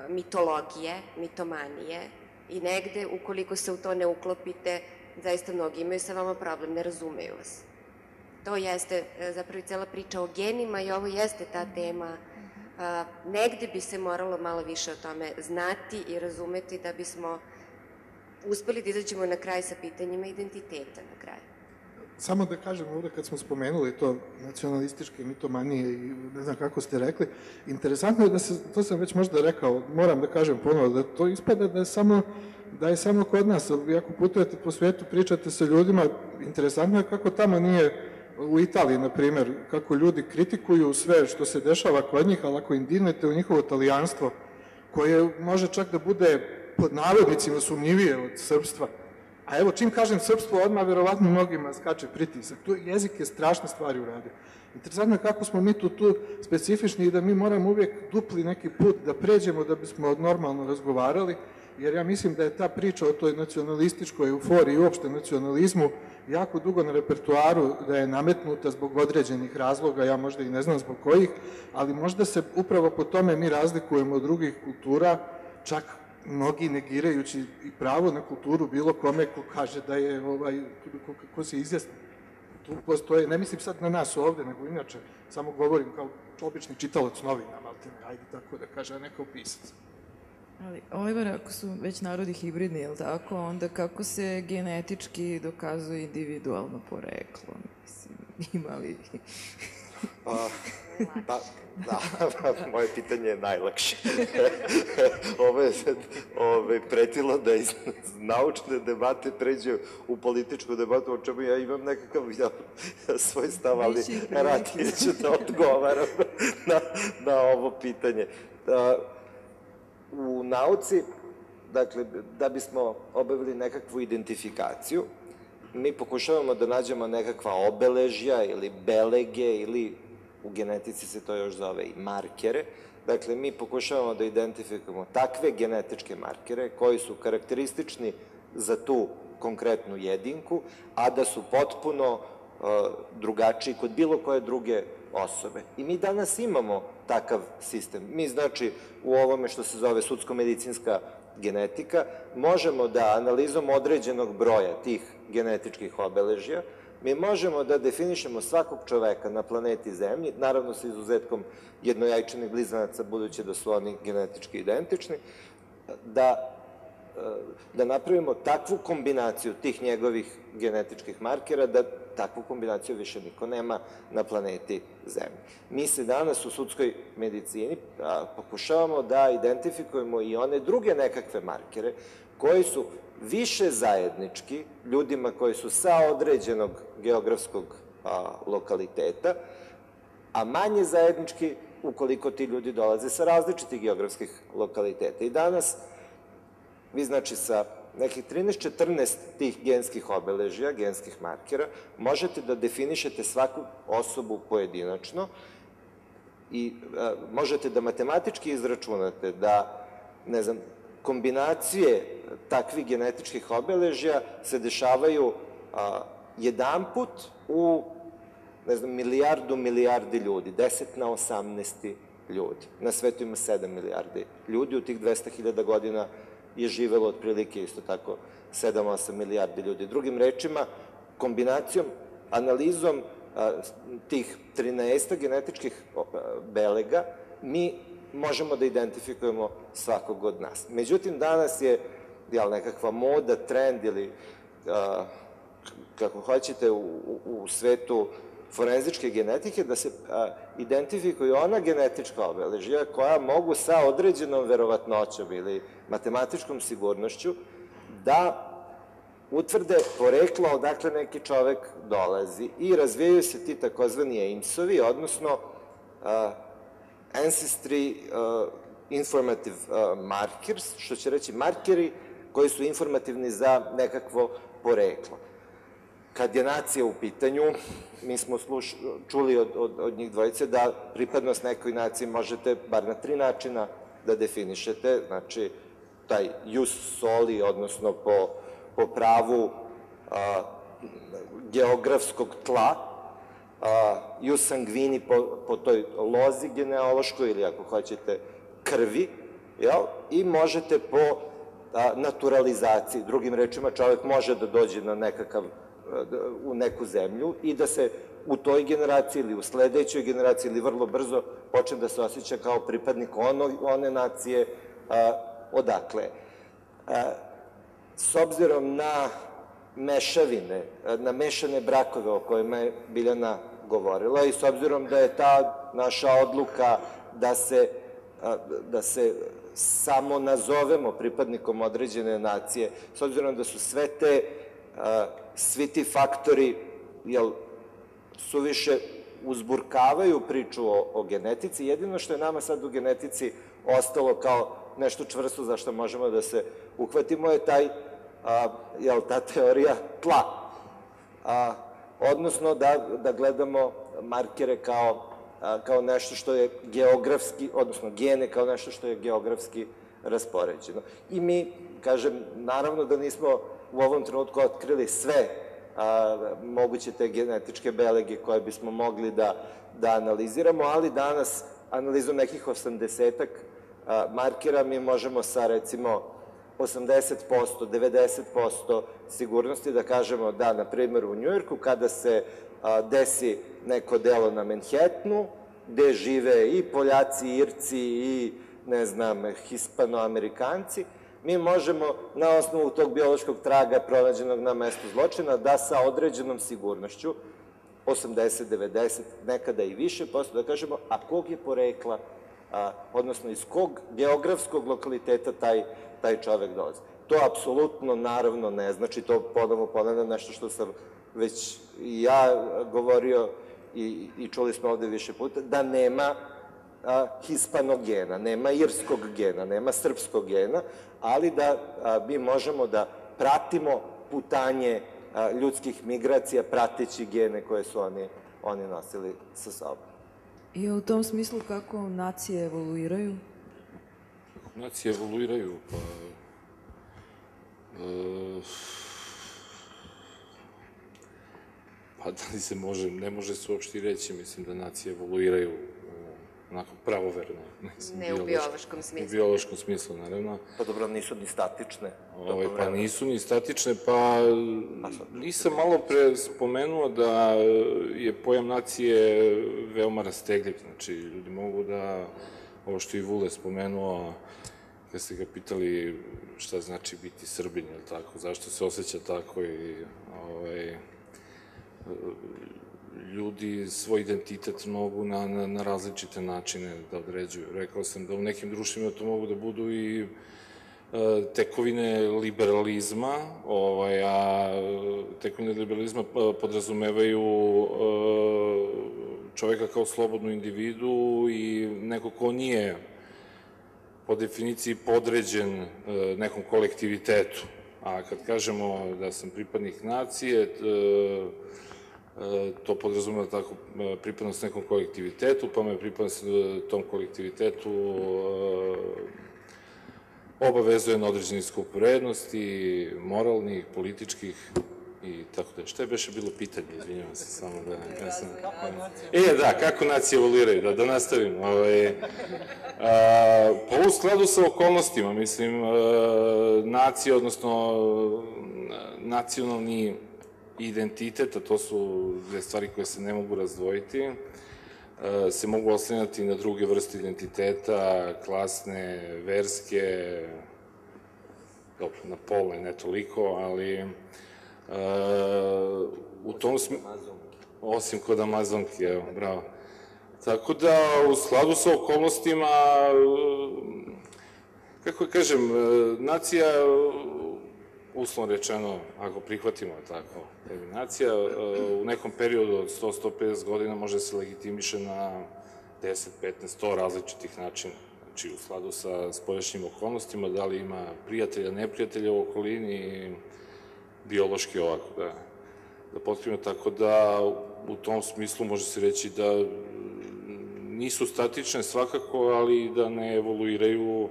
Speaker 3: mitologije, mitomanije i negde, ukoliko se u to ne uklopite, zaista mnogi imaju sa vama problem, ne razumeju vas. To jeste zapravo i cela priča o genima i ovo jeste ta tema. Negde bi se moralo malo više o tome znati i razumeti da bismo uspeli da izađemo na kraj sa pitanjima identiteta na kraju.
Speaker 4: Samo da kažem ovde kad smo spomenuli to nacionalističke mitomanije i ne znam kako ste rekli, interesantno je da se, to sam već možda rekao, moram da kažem ponovo, da to ispada da je samo kod nas, ali ako putujete po svijetu, pričate sa ljudima, interesantno je kako tamo nije u Italiji, na primjer, kako ljudi kritikuju sve što se dešava kod njih, ali ako im dirnete u njihovo talijanstvo, koje može čak da bude pod navodnicima sumnjivije od srpstva. A evo, čim kažem srpstvo, odmah verovatno mnogima skače pritisak. Tu jezik je strašne stvari uradio. Interesantno je kako smo mi tu specifični i da mi moramo uvijek dupli neki put da pređemo da bismo normalno razgovarali, jer ja mislim da je ta priča o toj nacionalističkoj euforiji i uopšte nacionalizmu jako dugo na repertuaru, da je nametnuta zbog određenih razloga, ja možda i ne znam zbog kojih, ali možda se upravo po tome mi razlikujemo od drugih kultura, čak mnogi negirajući i pravo na kulturu bilo kome ko kaže da je, ko se izjasni. Tu postoje, ne mislim sad na nas ovde, nego inače, samo govorim kao obični čitalac novina, maltene, ajde tako da kaže, a ne kao pisac.
Speaker 2: Ali, Oliver, ako su već narodi hibridni, je li tako, onda kako se genetički dokazuje individualno poreklo? Mislim, ima li...
Speaker 5: Moje pitanje je najlakše. Ovo je sad pretilo da iz naučne debate pređe u političku debatu, o čemu ja imam nekakav svoj stav, ali radije ću da odgovaram na ovo pitanje. U nauci, dakle, da bismo obavili nekakvu identifikaciju, mi pokušavamo da nađemo nekakva obeležja ili belege ili u genetici se to još zove i markere. Dakle, mi pokušavamo da identifikujemo takve genetičke markere koji su karakteristični za tu konkretnu jedinku, a da su potpuno drugačiji kod bilo koje druge osobe. I mi danas imamo takav sistem. Mi, znači, u ovome što se zove sudsko-medicinska genetika, možemo da analizom određenog broja tih genetičkih obeležja, mi možemo da definišemo svakog čoveka na planeti Zemlji, naravno sa izuzetkom jednojajčanih blizanaca, budući da su oni genetički identični, da napravimo takvu kombinaciju tih njegovih genetičkih markera, da takvu kombinaciju više niko nema na planeti Zemlji. Mi se danas u sudskoj medicini pokušavamo da identifikujemo i one druge nekakve markere koji su više zajednički ljudima koji su sa određenog geografskog lokaliteta, a manje zajednički ukoliko ti ljudi dolaze sa različitih geografskih lokaliteta. I danas vi, znači, sa nekih 13-14 tih genskih obeležja, genskih markera, možete da definišete svaku osobu pojedinačno i možete da matematički izračunate da, ne znam, kombinacije takvih genetičkih obeležja se dešavaju jedanput u, ne znam, milijardi ljudi, 10 na 18 ljudi. Na svetu ima 7 milijardi ljudi, u tih 200.000 godina je živelo otprilike isto tako 7-8 milijardi ljudi. Drugim rečima, kombinacijom, analizom tih 13 genetičkih belega, mi možemo da identifikujemo svakog od nas. Međutim, danas je nekakva moda, trend ili kako hoćete u svetu forenzičke genetike da se identifikuju ona genetička obeležja koja mogu sa određenom verovatnoćom ili matematičkom sigurnošću da utvrde poreklo odakle neki čovek dolazi i razvijaju se ti takozvani AIMS-ovi, odnosno Ancestry Informative Markers, što će reći markeri koji su informativni za nekakvo poreklo. Kad je nacija u pitanju, mi smo čuli od njih dvojice da pripadnost nekoj naciji možete bar na 3 načina da definišete, znači taj jus soli, odnosno po pravu geografskog tla, jus sanguini po toj lozi genealoškoj ili ako hoćete krvi, i možete po naturalizaciji. Drugim rečima, čovek može da dođe u neku zemlju i da se u toj generaciji ili u sledećoj generaciji ili vrlo brzo počne da se osjeća kao pripadnik one nacije odakle. S obzirom na mešavine, na mešane brakove o kojima je Biljana govorila i s obzirom da je ta naša odluka da se samo nazovemo pripadnikom određene nacije, s obzirom da su svi ti faktori suviše uzburkavaju priču o genetici. Jedino što je nama sad u genetici ostalo kao nešto čvrsto za što možemo da se uhvatimo je ta teorija tla. Odnosno da gledamo markere kao nešto što je geografski, odnosno gene kao nešto što je geografski raspoređeno. I mi, kažem, naravno da nismo u ovom trenutku otkrili sve moguće te genetičke belege koje bismo mogli da analiziramo, ali danas analizom nekih 80-ak markera mi možemo sa recimo 80%, 90% sigurnosti da kažemo da, na primjer, u Njujorku kada se desi neko delo na Manhattanu, gde žive i Poljaci, i Irci, i, ne znam, Hispanoamerikanci, mi možemo na osnovu tog biološkog traga pronađenog na mestu zločina da sa određenom sigurnošću, 80, 90, nekada i više posto, da kažemo, a kog je porekla, odnosno iz kog geografskog lokaliteta taj čovek dolazi. To apsolutno, naravno, ne znači, to ponovno ponavljam nešto što sam već i ja govorio i čuli smo ovde više puta, da nema hispanogena, nema irskog gena, nema srpskog gena, ali da mi možemo da pratimo putanje ljudskih migracija prateći gene koje su oni nosili sa sobom.
Speaker 2: I u tom smislu kako nacije evoluiraju?
Speaker 6: Nacije evoluiraju, pa da li se može, ne može se uopšte reći, mislim da nacije evoluiraju onako pravoverno.
Speaker 3: Ne u biološkom smislu.
Speaker 6: U biološkom smislu, naravno.
Speaker 5: Pa dobro, nisu ni statične.
Speaker 6: Pa nisu ni statične, pa nisam malo pre spomenuo da je pojam nacije veoma rastegljiv. Znači, ljudi mogu da, ovo što i Vule spomenuo, kad ste ga pitali šta znači biti Srbin, ili tako, zašto se osjeća tako i ljudi svoj identitet mogu na različite načine da određuju. Rekao sam da u nekim društvima to mogu da budu i tekovine liberalizma, a tekovine liberalizma podrazumevaju čoveka kao slobodnu individu i neko ko nije po definiciji podređen nekom kolektivitetu. A kad kažemo da sam pripadnik nacije, to podrazumeva tako pripadnost nekom kolektivitetu, pa me pripadnost tom kolektivitetu obavezuje na određeni skup vrednosti, moralnih, političkih i tako da. Šta je beše bilo pitanje, izvinjavam se samo da... Da, kako nacije evoluiraju, da nastavim. Pa u skladu sa okolnostima, mislim, nacije, odnosno nacionalni identitet, a to su dve stvari koje se ne mogu razdvojiti, se mogu oslanjati na druge vrste identiteta, klasne, verske, dobro, na polne, ne toliko, ali u tom smislu, osim kod Amazonki, evo, bravo. Tako da, u skladu sa okolnostima, kako kažem, nacija, uslovno rečeno, ako prihvatimo tako, nacija u nekom periodu od 100-150 godina može se legitimiše na 10, 15, 100 različitih načina. Znači, u skladu sa spoljašnjim okolnostima, da li ima prijatelja, neprijatelja u okolini i biološki ovako, da potkrivimo. Tako da, u tom smislu može se reći da nisu statične svakako, ali da ne evoluiraju,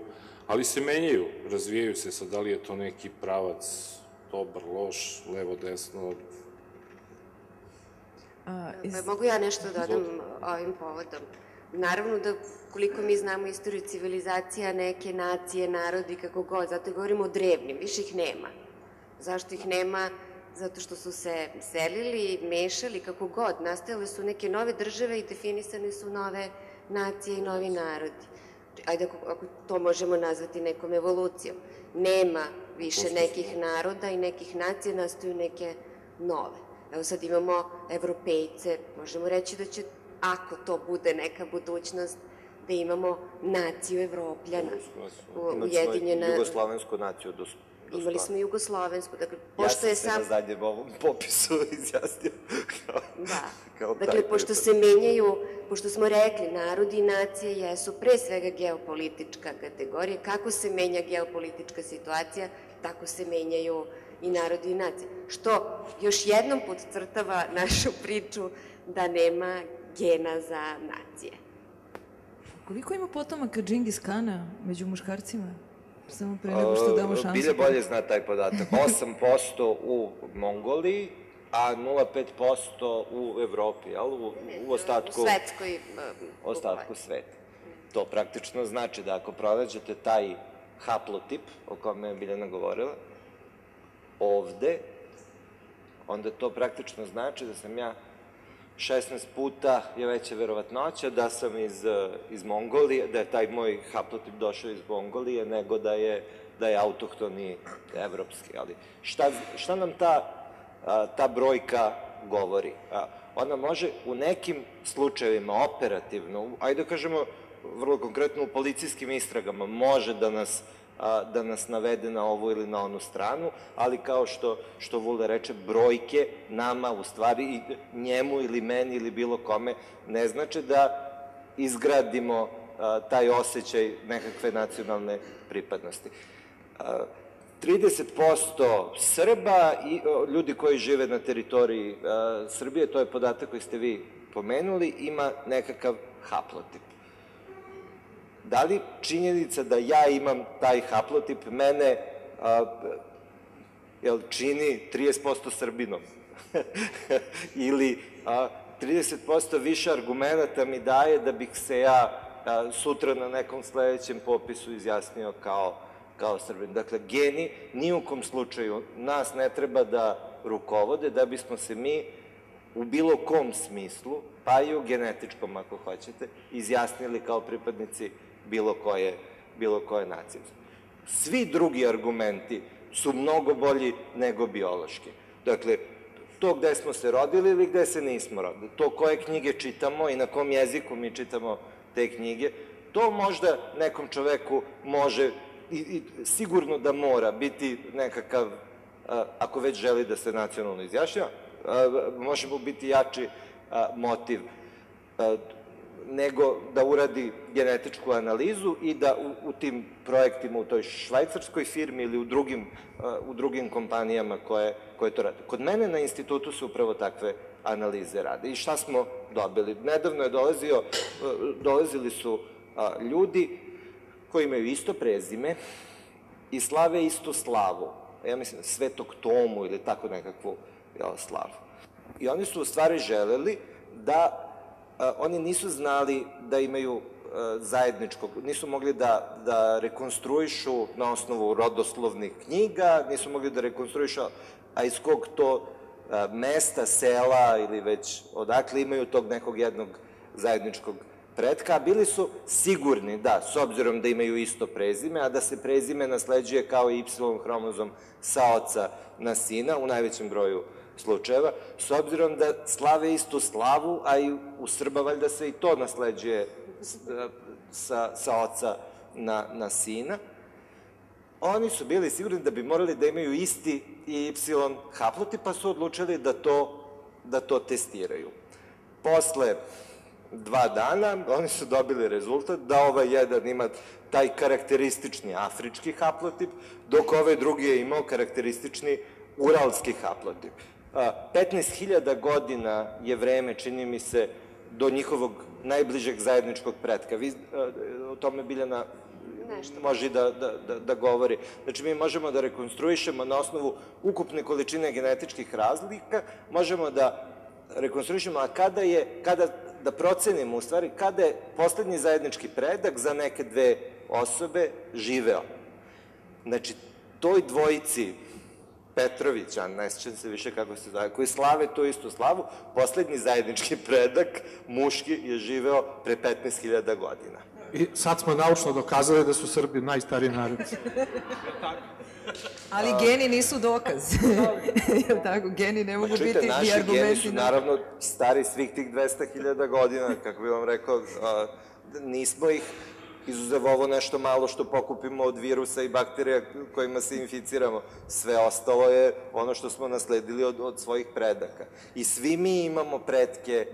Speaker 6: ali se menjaju, razvijaju se. Sad, da li je to neki pravac, dobar, loš, levo, desno,
Speaker 3: Mogu ja nešto dodam ovim povodom? Naravno da koliko mi znamo istoriju civilizacija, neke nacije, narodi, kako god, zato govorimo o drevnim, više ih nema. Zašto ih nema? Zato što su se selili, mešali, kako god. Nastajale su neke nove države i definisane su nove nacije i novi narodi. Ajde, ako to možemo nazvati nekom evolucijom. Nema više nekih naroda i nekih nacija, nastaju neke nove. Evo sad imamo Evropejce, možemo reći da će, ako to bude neka budućnost, da imamo naciju Evropljana.
Speaker 5: Ujedinjena... Jugoslovensku naciju do
Speaker 3: Imali smo Jugoslovensku, dakle,
Speaker 5: ja sam se na zadnjem ovom popisu izjasnio
Speaker 3: kao taj. Dakle, pošto se menjaju, pošto smo rekli, narodi i nacije jesu pre svega geopolitička kategorija, kako se menja geopolitička situacija, tako se menjaju i narodi i nacije. Što još jednom podcrtava našu priču da nema gena za nacije.
Speaker 2: Koliko ima potomaka Džingis Kana među muškarcima? Samo pre nego što damo šansu.
Speaker 5: Bilje bolje zna taj podatak. 8% u Mongoliji, a 0,5% u Evropi, jel? U ostatku sveta. To praktično znači da ako pronađete taj haplotip o kome je Biljana govorila, ovde, onda to praktično znači da sam ja 16 puta je veća verovatnoća da sam iz Mongolije, da je taj moj haplotip došao iz Mongolije, nego da je autohtoni evropski. Ali šta nam ta brojka govori? Ona može u nekim slučajevima operativno, ajde da kažemo vrlo konkretno u policijskim istragama, može da nas navede na ovu ili na onu stranu, ali kao što Vule reče, brojke nama u stvari i njemu ili meni ili bilo kome ne znači da izgradimo taj osjećaj nekakve nacionalne pripadnosti. 30% Srba i ljudi koji žive na teritoriji Srbije, to je podatak koji ste vi pomenuli, ima nekakav haplotip. Da li činjenica da ja imam taj haplotip mene čini 30% Srbinom? Ili 30% više argumenta mi daje da bih se ja sutra na nekom sledećem popisu izjasnio kao Srbin. Dakle, geni ni u kom slučaju nas ne treba da rukovode da bismo se mi u bilo kom smislu, pa i u genetičkom ako hoćete, izjasnili kao pripadnici bilo koje nacije. Svi drugi argumenti su mnogo bolji nego biološki. Dakle, to gde smo se rodili ili gde se nismo rodili, to koje knjige čitamo i na kom jeziku mi čitamo te knjige, to možda nekom čoveku može i sigurno da mora biti nekakav, ako već želi da se nacionalno izjašnjava, može mu biti jači motiv nego da uradi genetičku analizu i da u tim projektima, u toj švajcarskoj firmi ili u drugim kompanijama koje to rade. Kod mene na institutu se upravo takve analize rade. I šta smo dobili? Nedavno je dolazili su ljudi koji imaju isto prezime i slave istu slavu. Ja mislim Svetog Tomu ili tako nekakvu slavu. I oni su u stvari želeli da oni nisu znali da imaju zajedničkog, nisu mogli da rekonstruišu na osnovu rodoslovnih knjiga, nisu mogli da rekonstruišu, a iz kog to mesta, sela ili već odakle imaju tog nekog jednog zajedničkog pretka, a bili su sigurni da, s obzirom da imaju isto prezime, a da se prezime nasleđuje kao i Y hromozom sa oca na sina, u najvećem broju slučajeva, s obzirom da slave istu slavu, a i u Srba valjda se i to nasleđuje sa oca na sina, oni su bili sigurni da bi morali da imaju isti Y haplotip, pa su odlučili da to testiraju. Posle 2 dana oni su dobili rezultat da ovaj jedan ima taj karakteristični afrički haplotip, dok ovaj drugi je imao karakteristični uralski haplotip. 15.000 godina je vreme, čini mi se, do njihovog najbližeg zajedničkog pretka. Vi o tome Biljana može i da govori. Znači, mi možemo da rekonstruišemo na osnovu ukupne količine genetičkih razlika, možemo da rekonstruišemo, a kada da procenimo u stvari, kada je poslednji zajednički predak za neke dve osobe živeo. Znači, toj dvojici Petrovića, ne sjećam se više kako se zove, koji slave tu istu slavu, poslednji zajednički predak, muški, je živeo pre 15.000 godina.
Speaker 4: I sad smo naučno dokazali da su Srbi najstariji narod.
Speaker 2: Ali geni nisu dokaz. Jel tako? Geni ne mogu biti ni argumenti.
Speaker 5: Naši geni su naravno stari svih tih 200.000 godina, kako bi vam rekao, nismo ih, izuzev ovo nešto malo što pokupimo od virusa i bakterija kojima se inficiramo. Sve ostalo je ono što smo nasledili od svojih predaka. I svi mi imamo pretke,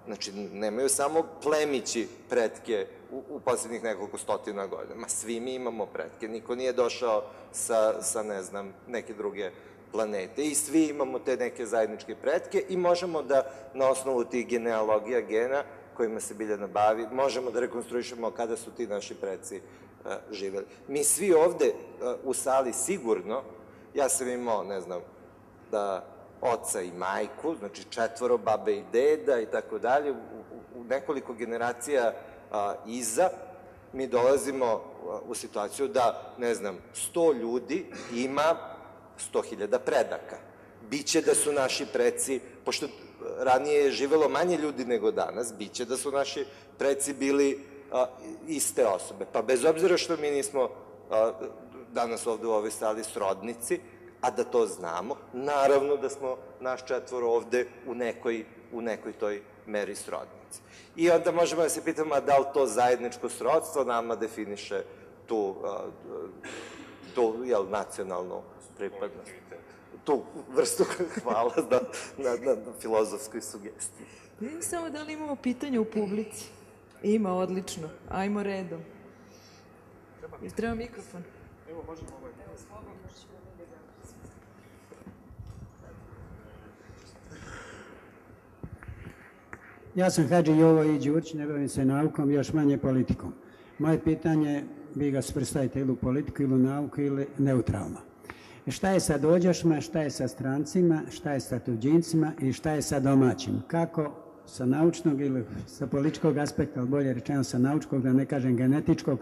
Speaker 5: znači nemaju samo plemići pretke u poslednjih nekoliko stotina godina. Ma svi mi imamo pretke, niko nije došao sa ne znam, neke druge planete. I svi imamo te neke zajedničke pretke i možemo da na osnovu tih genealogija gena kojima se Biljana bavi, možemo da rekonstruišemo kada su ti naši preci živeli. Mi svi ovde u sali sigurno, ja sam imao, ne znam, da oca i majku, znači 4 babe i deda i tako dalje, u nekoliko generacija iza, mi dolazimo u situaciju da, ne znam, 100 ljudi ima 100.000 predaka. Biće da su naši preci, pošto ranije je živelo manje ljudi nego danas, biće da su naši preci bili iste osobe. Pa bez obzira što mi nismo danas ovde u ovoj sali srodnici, a da to znamo, naravno da smo naš 4 ovde u nekoj toj meri srodnici. I onda možemo da se pitamo da li to zajedničko srodstvo nama definiše tu nacionalnu pripadnost. Tu vrstu, hvala na filozofskoj sugestiji.
Speaker 2: Vidim samo da li imamo pitanje u publici. Ima, odlično. Ajmo redom. Ili treba mikrofon? Evo, možemo ovaj.
Speaker 7: Ja sam Hadži Jovo i Đurć, ne bavim se naukom, još manje politikom. Moje pitanje, vi ga svrstavite ili u politiku, ili u nauku, ili neutralno. Šta je sa dođošma, šta je sa strancima, šta je sa tuđincima i šta je sa domaćim? Kako sa naučnog ili sa političkog aspekta, ali bolje rečeno sa naučkog, da ne kažem genetičkog,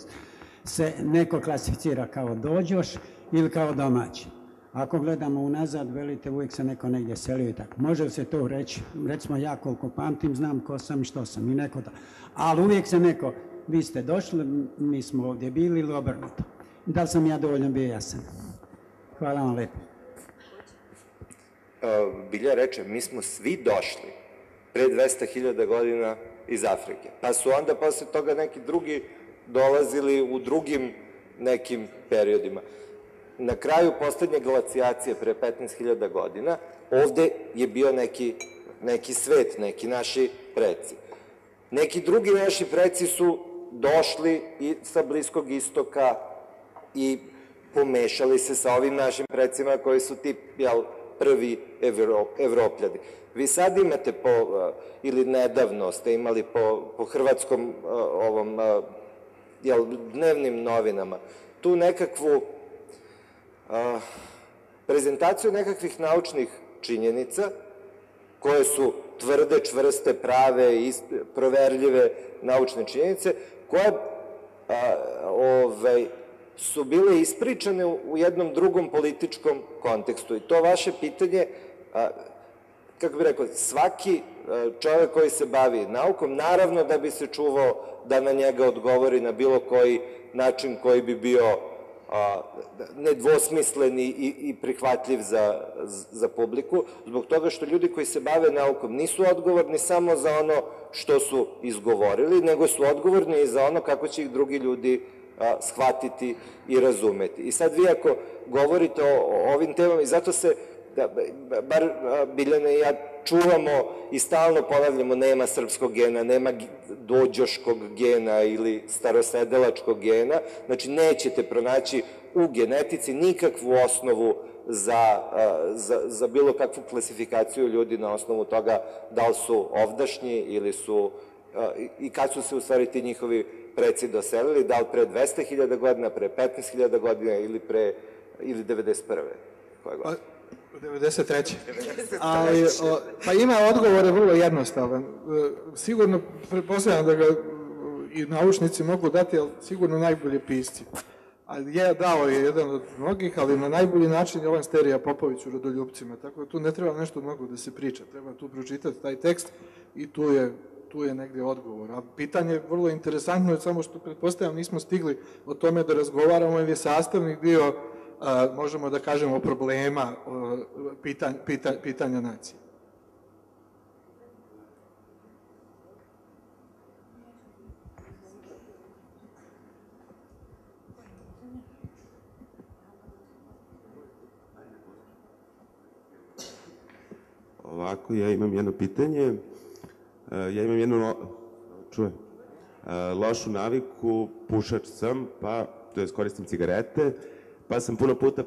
Speaker 7: se neko klasificira kao dođoš ili kao domaći? Ako gledamo unazad, velite, uvijek se neko negdje selio i tako. Može li se to reći? Recimo, ja koliko pamtim, znam ko sam i što sam i neko to. Ali uvijek se neko, vi ste došli, mi smo ovdje bili ili obrnuto. Da li sam ja dovoljno bio jasan? Hvala vam lepo.
Speaker 5: Bilja reče, mi smo svi došli pre 200.000 godina iz Afrike. Pa su onda posle toga neki drugi dolazili u drugim nekim periodima. Na kraju poslednje glacijacije pre 15.000 godina ovde je bio neki svet, neki naši preci. Neki drugi naši preci su došli i sa Bliskog istoka i pomešali se sa ovim našim precima koji su ti prvi Evropljani. Vi sad imate ili nedavno ste imali po hrvatskom dnevnim novinama tu nekakvu prezentaciju nekakvih naučnih činjenica koje su tvrde, čvrste, prave i proverljive naučne činjenice koje su bile ispričane u jednom drugom političkom kontekstu. I to vaše pitanje, kako bih rekao, svaki čovjek koji se bavi naukom, naravno da bi se čuvao da na njega odgovori na bilo koji način koji bi bio nedvosmislen i prihvatljiv za publiku, zbog toga što ljudi koji se bave naukom nisu odgovorni samo za ono što su izgovorili, nego su odgovorni i za ono kako će ih drugi ljudi shvatiti i razumeti. I sad vi ako govorite o ovim temama, i zato se, bar Biljana i ja čuvamo i stalno ponavljamo, nema srpskog gena, nema dođoškog gena ili starosedelačkog gena, znači nećete pronaći u genetici nikakvu osnovu za bilo kakvu klasifikaciju ljudi na osnovu toga da li su ovdašnji ili su, i kad su se u stvari ti njihovi preci doselili, da li pre 200.000 godina, pre 15.000 godina ili 91.
Speaker 4: 93. Ali, pa ima odgovore vrlo jednostavan. Sigurno, pretpostavljam da ga i naučnici mogu dati, ali sigurno najbolje pisci. Ali dao je jedan od mnogih, ali na najbolji način je Jovan Sterija Popović u Rodoljupcima. Tako da tu ne treba nešto mnogo da se priča. Treba tu pročitati taj tekst i tu je negdje odgovor. A pitanje je vrlo interesantno, je samo što pretpostavljam nismo stigli o tome da razgovaramo, jer je sastavni dio, možemo da kažemo, problema pitanja nacije.
Speaker 8: Ovako, ja imam jedno pitanje. Ja imam jednu lošu naviku, pušač sam, to je koristim cigarete, pa sam puno puta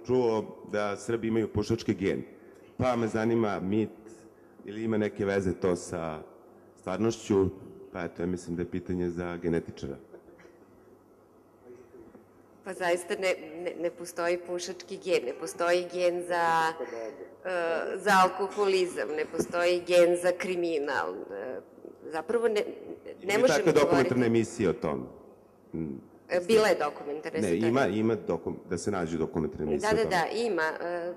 Speaker 8: čuo da Srbi imaju pušački gen. Pa me zanima mit ili ima neke veze to sa stvarnošću, pa eto, ja mislim da je pitanje za genetičara.
Speaker 3: Pa zaista ne postoji pušački gen, ne postoji gen za alkoholizam, ne postoji gen za kriminal. Zapravo ne možemo govoriti...
Speaker 8: Ima takve dokumentarne emisije o tom?
Speaker 3: Bila je dokumentarna.
Speaker 8: Ne, ima da se nađe dokumentarne emisije o tom.
Speaker 3: Da, ima.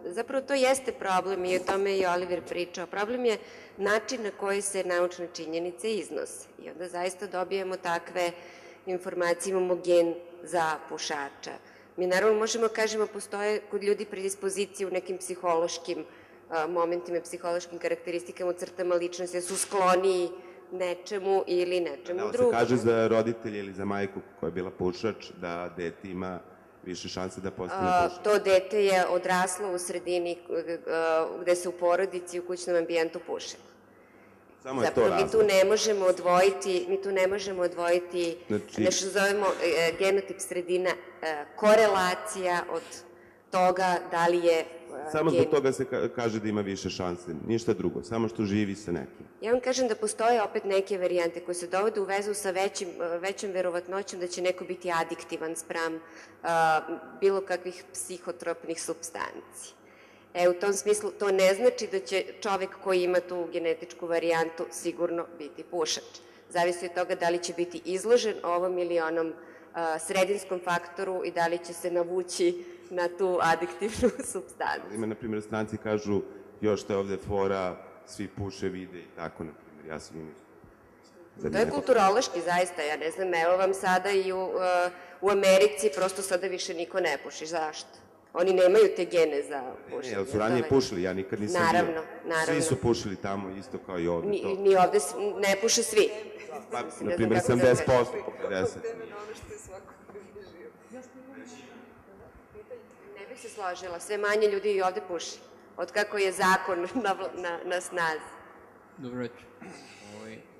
Speaker 3: Zapravo to jeste problem i o tome je Oliver pričao. Problem je način na koji se naučne činjenice iznose. I onda zaista dobijemo takve informacije, imamo gen za pušača. Mi naravno možemo kažemo postoje kod ljudi predispozicije u nekim psihološkim momentima, psihološkim karakteristikama, u crtama ličnosti, da su skloniji nečemu ili nečemu drugom.
Speaker 8: Da se kaže za roditelje ili za majku koja je bila pušač da dete ima više šanse da postane pušač.
Speaker 3: To dete je odraslo u sredini gde se u porodici, u kućnom ambijentu puše.
Speaker 8: Samo je to razlog.
Speaker 3: Mi tu ne možemo odvojiti nešto zovemo genotip sredina, korelacija od toga da li je
Speaker 8: Samo zbog toga se kaže da ima više šanse, ništa drugo, samo što živi sa nekim.
Speaker 3: Ja vam kažem da postoje opet neke varijante koje se dovode u vezu sa većom verovatnoćom da će neko biti adiktivan spram bilo kakvih psihotropnih supstanci. U tom smislu to ne znači da će čovek koji ima tu genetičku varijantu sigurno biti pušač. Zavisi od toga da li će biti izložen ovom ili onom sredinskom faktoru i da li će se navući na tu adiktivnu supstancu.
Speaker 8: Ima, na primjer, stranci kažu još što je ovde fora, svi puše, vide i tako, na primjer, ja sam im...
Speaker 3: To je kulturološki, zaista, ja ne znam, evo vam sada i u Americi prosto sada više niko ne puši, zašto? Oni nemaju te gene za pušenje.
Speaker 8: Jel su ranije pušili, ja nikad nisam bio.
Speaker 3: Naravno.
Speaker 8: Svi su pušili tamo, isto kao i ovde.
Speaker 3: Ni ovde ne puše svi.
Speaker 8: Pa, na primjer, 70%, 50%.
Speaker 3: Ne bih se složila, sve manje ljudi i ovde puši. Od kako je zakon na snazi.
Speaker 9: Dobro večer.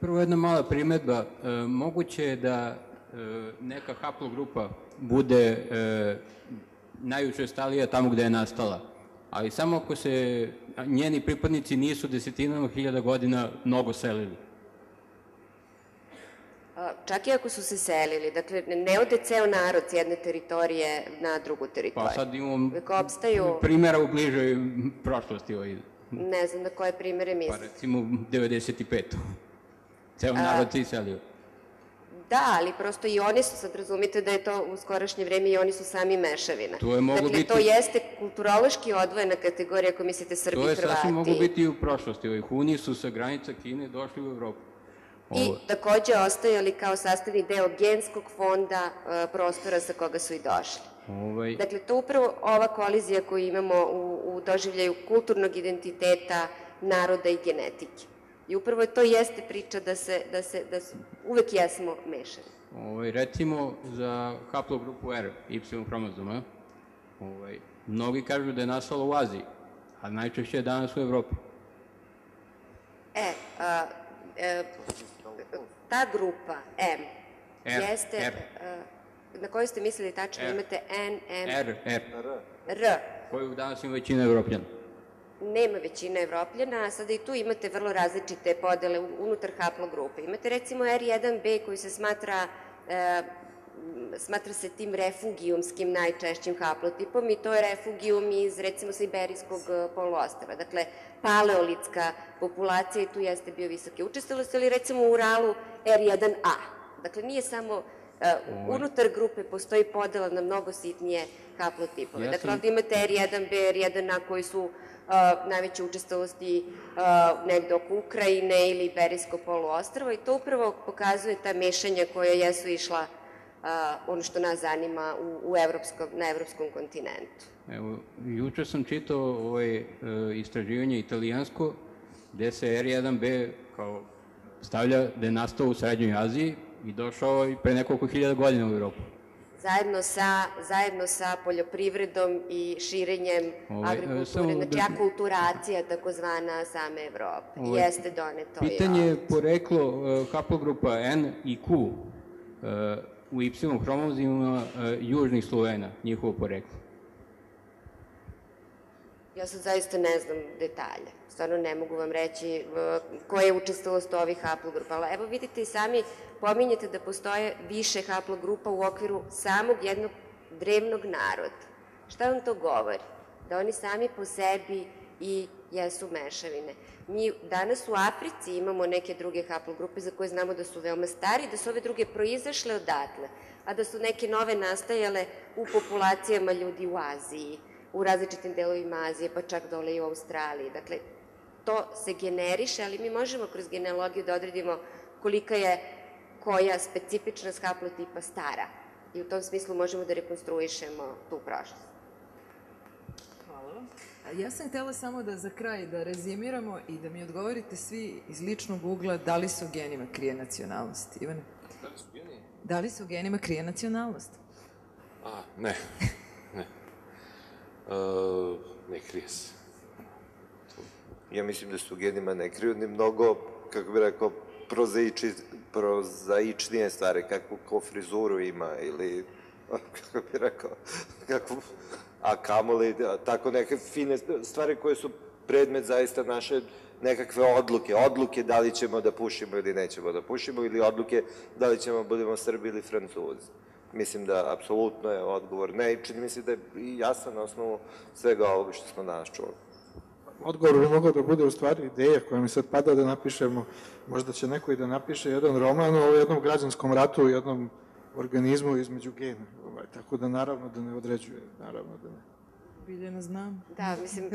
Speaker 9: Prvo jedna mala primedba. Moguće je da neka haplogrupa bude najučestalija tamo gde je nastala, ali samo ako se njeni pripadnici nisu desetinama hiljada godina mnogo selili.
Speaker 3: Čak i ako su se selili, dakle, ne ode ceo narod s jedne teritorije na drugu teritoriju.
Speaker 9: Pa sad imamo
Speaker 3: opstaju...
Speaker 9: primjera u bližoj prošlosti.
Speaker 3: Ne znam na koje primere misliš.
Speaker 9: Pa recimo 95. Ceo narod se iselio.
Speaker 3: Da, ali prosto i oni su, sad razumite da je to u skorašnje vreme i oni su sami mešavina.
Speaker 9: Dakle,
Speaker 3: to jeste kulturološki odvojena kategorija ako mislite Srbi i Hrvati.
Speaker 9: To je sasvim mogu biti i u prošlosti. Huni su sa granica Kine došli u Evropu.
Speaker 3: I takođe ostajali kao sastavni deo genskog fonda prostora sa koga su i došli. Dakle, to upravo ova kolizija koju imamo u doživljaju kulturnog identiteta, naroda i genetike. I upravo to jeste priča da uvek jesmo mešani.
Speaker 9: Recimo za haplogrupu R, Y hromozoma, mnogi kažu da je nastala u Aziji, a najčešće je danas u Evropi.
Speaker 3: Ta grupa M jeste, na koju ste mislili tačno, imate N, M... R.
Speaker 9: Koju danas ima većina Evropljana.
Speaker 3: Nema većina Evropljana, a sada i tu imate vrlo različite podele unutar haplogrupe. Imate recimo R1B koji se smatra smatra se tim refugijumskim najčešćim haplotipom i to je refugijum iz, recimo, sa Iberijskog poluostrva. Dakle, paleolitska populacija i tu jeste bio visoke učestalosti, ali recimo u Uralu R1A. Dakle, nije samo unutar grupe postoji podela na mnogo sitnije haplotipove. Dakle, ovdje imate R1B, R1A koji su najveće učestalosti negde oko Ukrajine ili Iberijsko poluostrvo i to upravo pokazuje ta mešanja koja jesu išla ono što nas zanima na evropskom kontinentu.
Speaker 9: Evo, juče sam čitao istraživanje italijansko gde se R1B kao stavlja da je nastao u Srednjoj Aziji i došao i pre nekoliko hiljada godina u Evropu.
Speaker 3: Zajedno sa poljoprivredom i širenjem agrikulture, znači akulturacija takozvana same Evrope. Jeste doneto.
Speaker 9: Pitanje je poreklo haplogrupa N i Q u Y hromozima južnih Slovena, njihovo poreklo.
Speaker 3: Ja sad zaista ne znam detalje. Stvarno ne mogu vam reći koja je učestalost ovih haplogrupa. Ali evo vidite i sami pominjete da postoje više haplogrupa u okviru samog jednog drevnog naroda. Šta vam to govori? Da oni sami po sebi i jesu mešavine. Mi danas u Africi imamo neke druge haplogrupe za koje znamo da su veoma stari, da su ove druge proizašle odatle, a da su neke nove nastajale u populacijama ljudi u Aziji, u različitim delovima Azije, pa čak dole i u Australiji. Dakle, to se generiše, ali mi možemo kroz genealogiju da odredimo kolika je koja specifičnost haplotipa stara. I u tom smislu možemo da rekonstruišemo tu prošlost.
Speaker 2: Hvala vam. Ja sam htela samo da za kraj da rezimiramo i da mi odgovorite svi iz ličnog ugla da li se u genima krije nacionalnost. Ivane?
Speaker 6: Da li su geni?
Speaker 2: Da li se u genima krije nacionalnost?
Speaker 6: Ne. Ne krije se.
Speaker 5: Ja mislim da su genima ne kriju ni mnogo, kako bih rekao, prozaičnije stvari, kakvu frizuru ima ili, kako bih rekao, a kamoli, tako neke fine stvari koje su predmet zaista naše nekakve odluke da li ćemo da pušimo ili nećemo da pušimo ili odluke da li ćemo budemo Srbi ili Francuzi. Mislim da apsolutno je odgovor ne i čini mi se da je i jasan na osnovu svega ovoga što smo danas čuli.
Speaker 4: Odgovor bi mogao da bude u stvari ideja koja mi sad pada da napišemo, možda će neko i da napiše jedan roman o jednom građanskom ratu, o jednom organizmu između gena, tako da naravno da ne određuje, naravno da ne.
Speaker 2: Biljana, znam.
Speaker 3: Da, mislim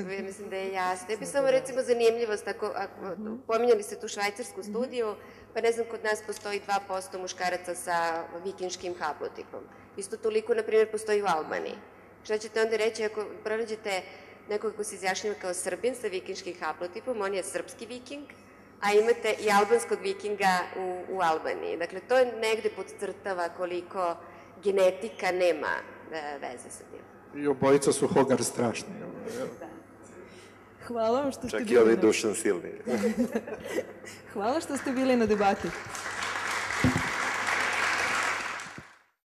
Speaker 3: da je jasno. Ja bih samo recimo zanimljivost, pominjali ste tu švajcarsku studiju, pa ne znam, kod nas postoji 2% muškaraca sa vikinškim haplotipom. Isto toliko, na primjer, postoji u Albaniji. Šta ćete onda reći ako pronađete nekog ko se izjašnjava kao Srbin sa vikinškim haplotipom, on je srpski viking, a imate i albanskog vikinga u Albaniji. Dakle, to je negde podcrtava koliko genetika nema veze sa tim.
Speaker 4: I obojica su Hogar strašni.
Speaker 2: Hvala vam što ste bili...
Speaker 5: Čak i ovi Dušan silni.
Speaker 2: Hvala što ste bili na debati.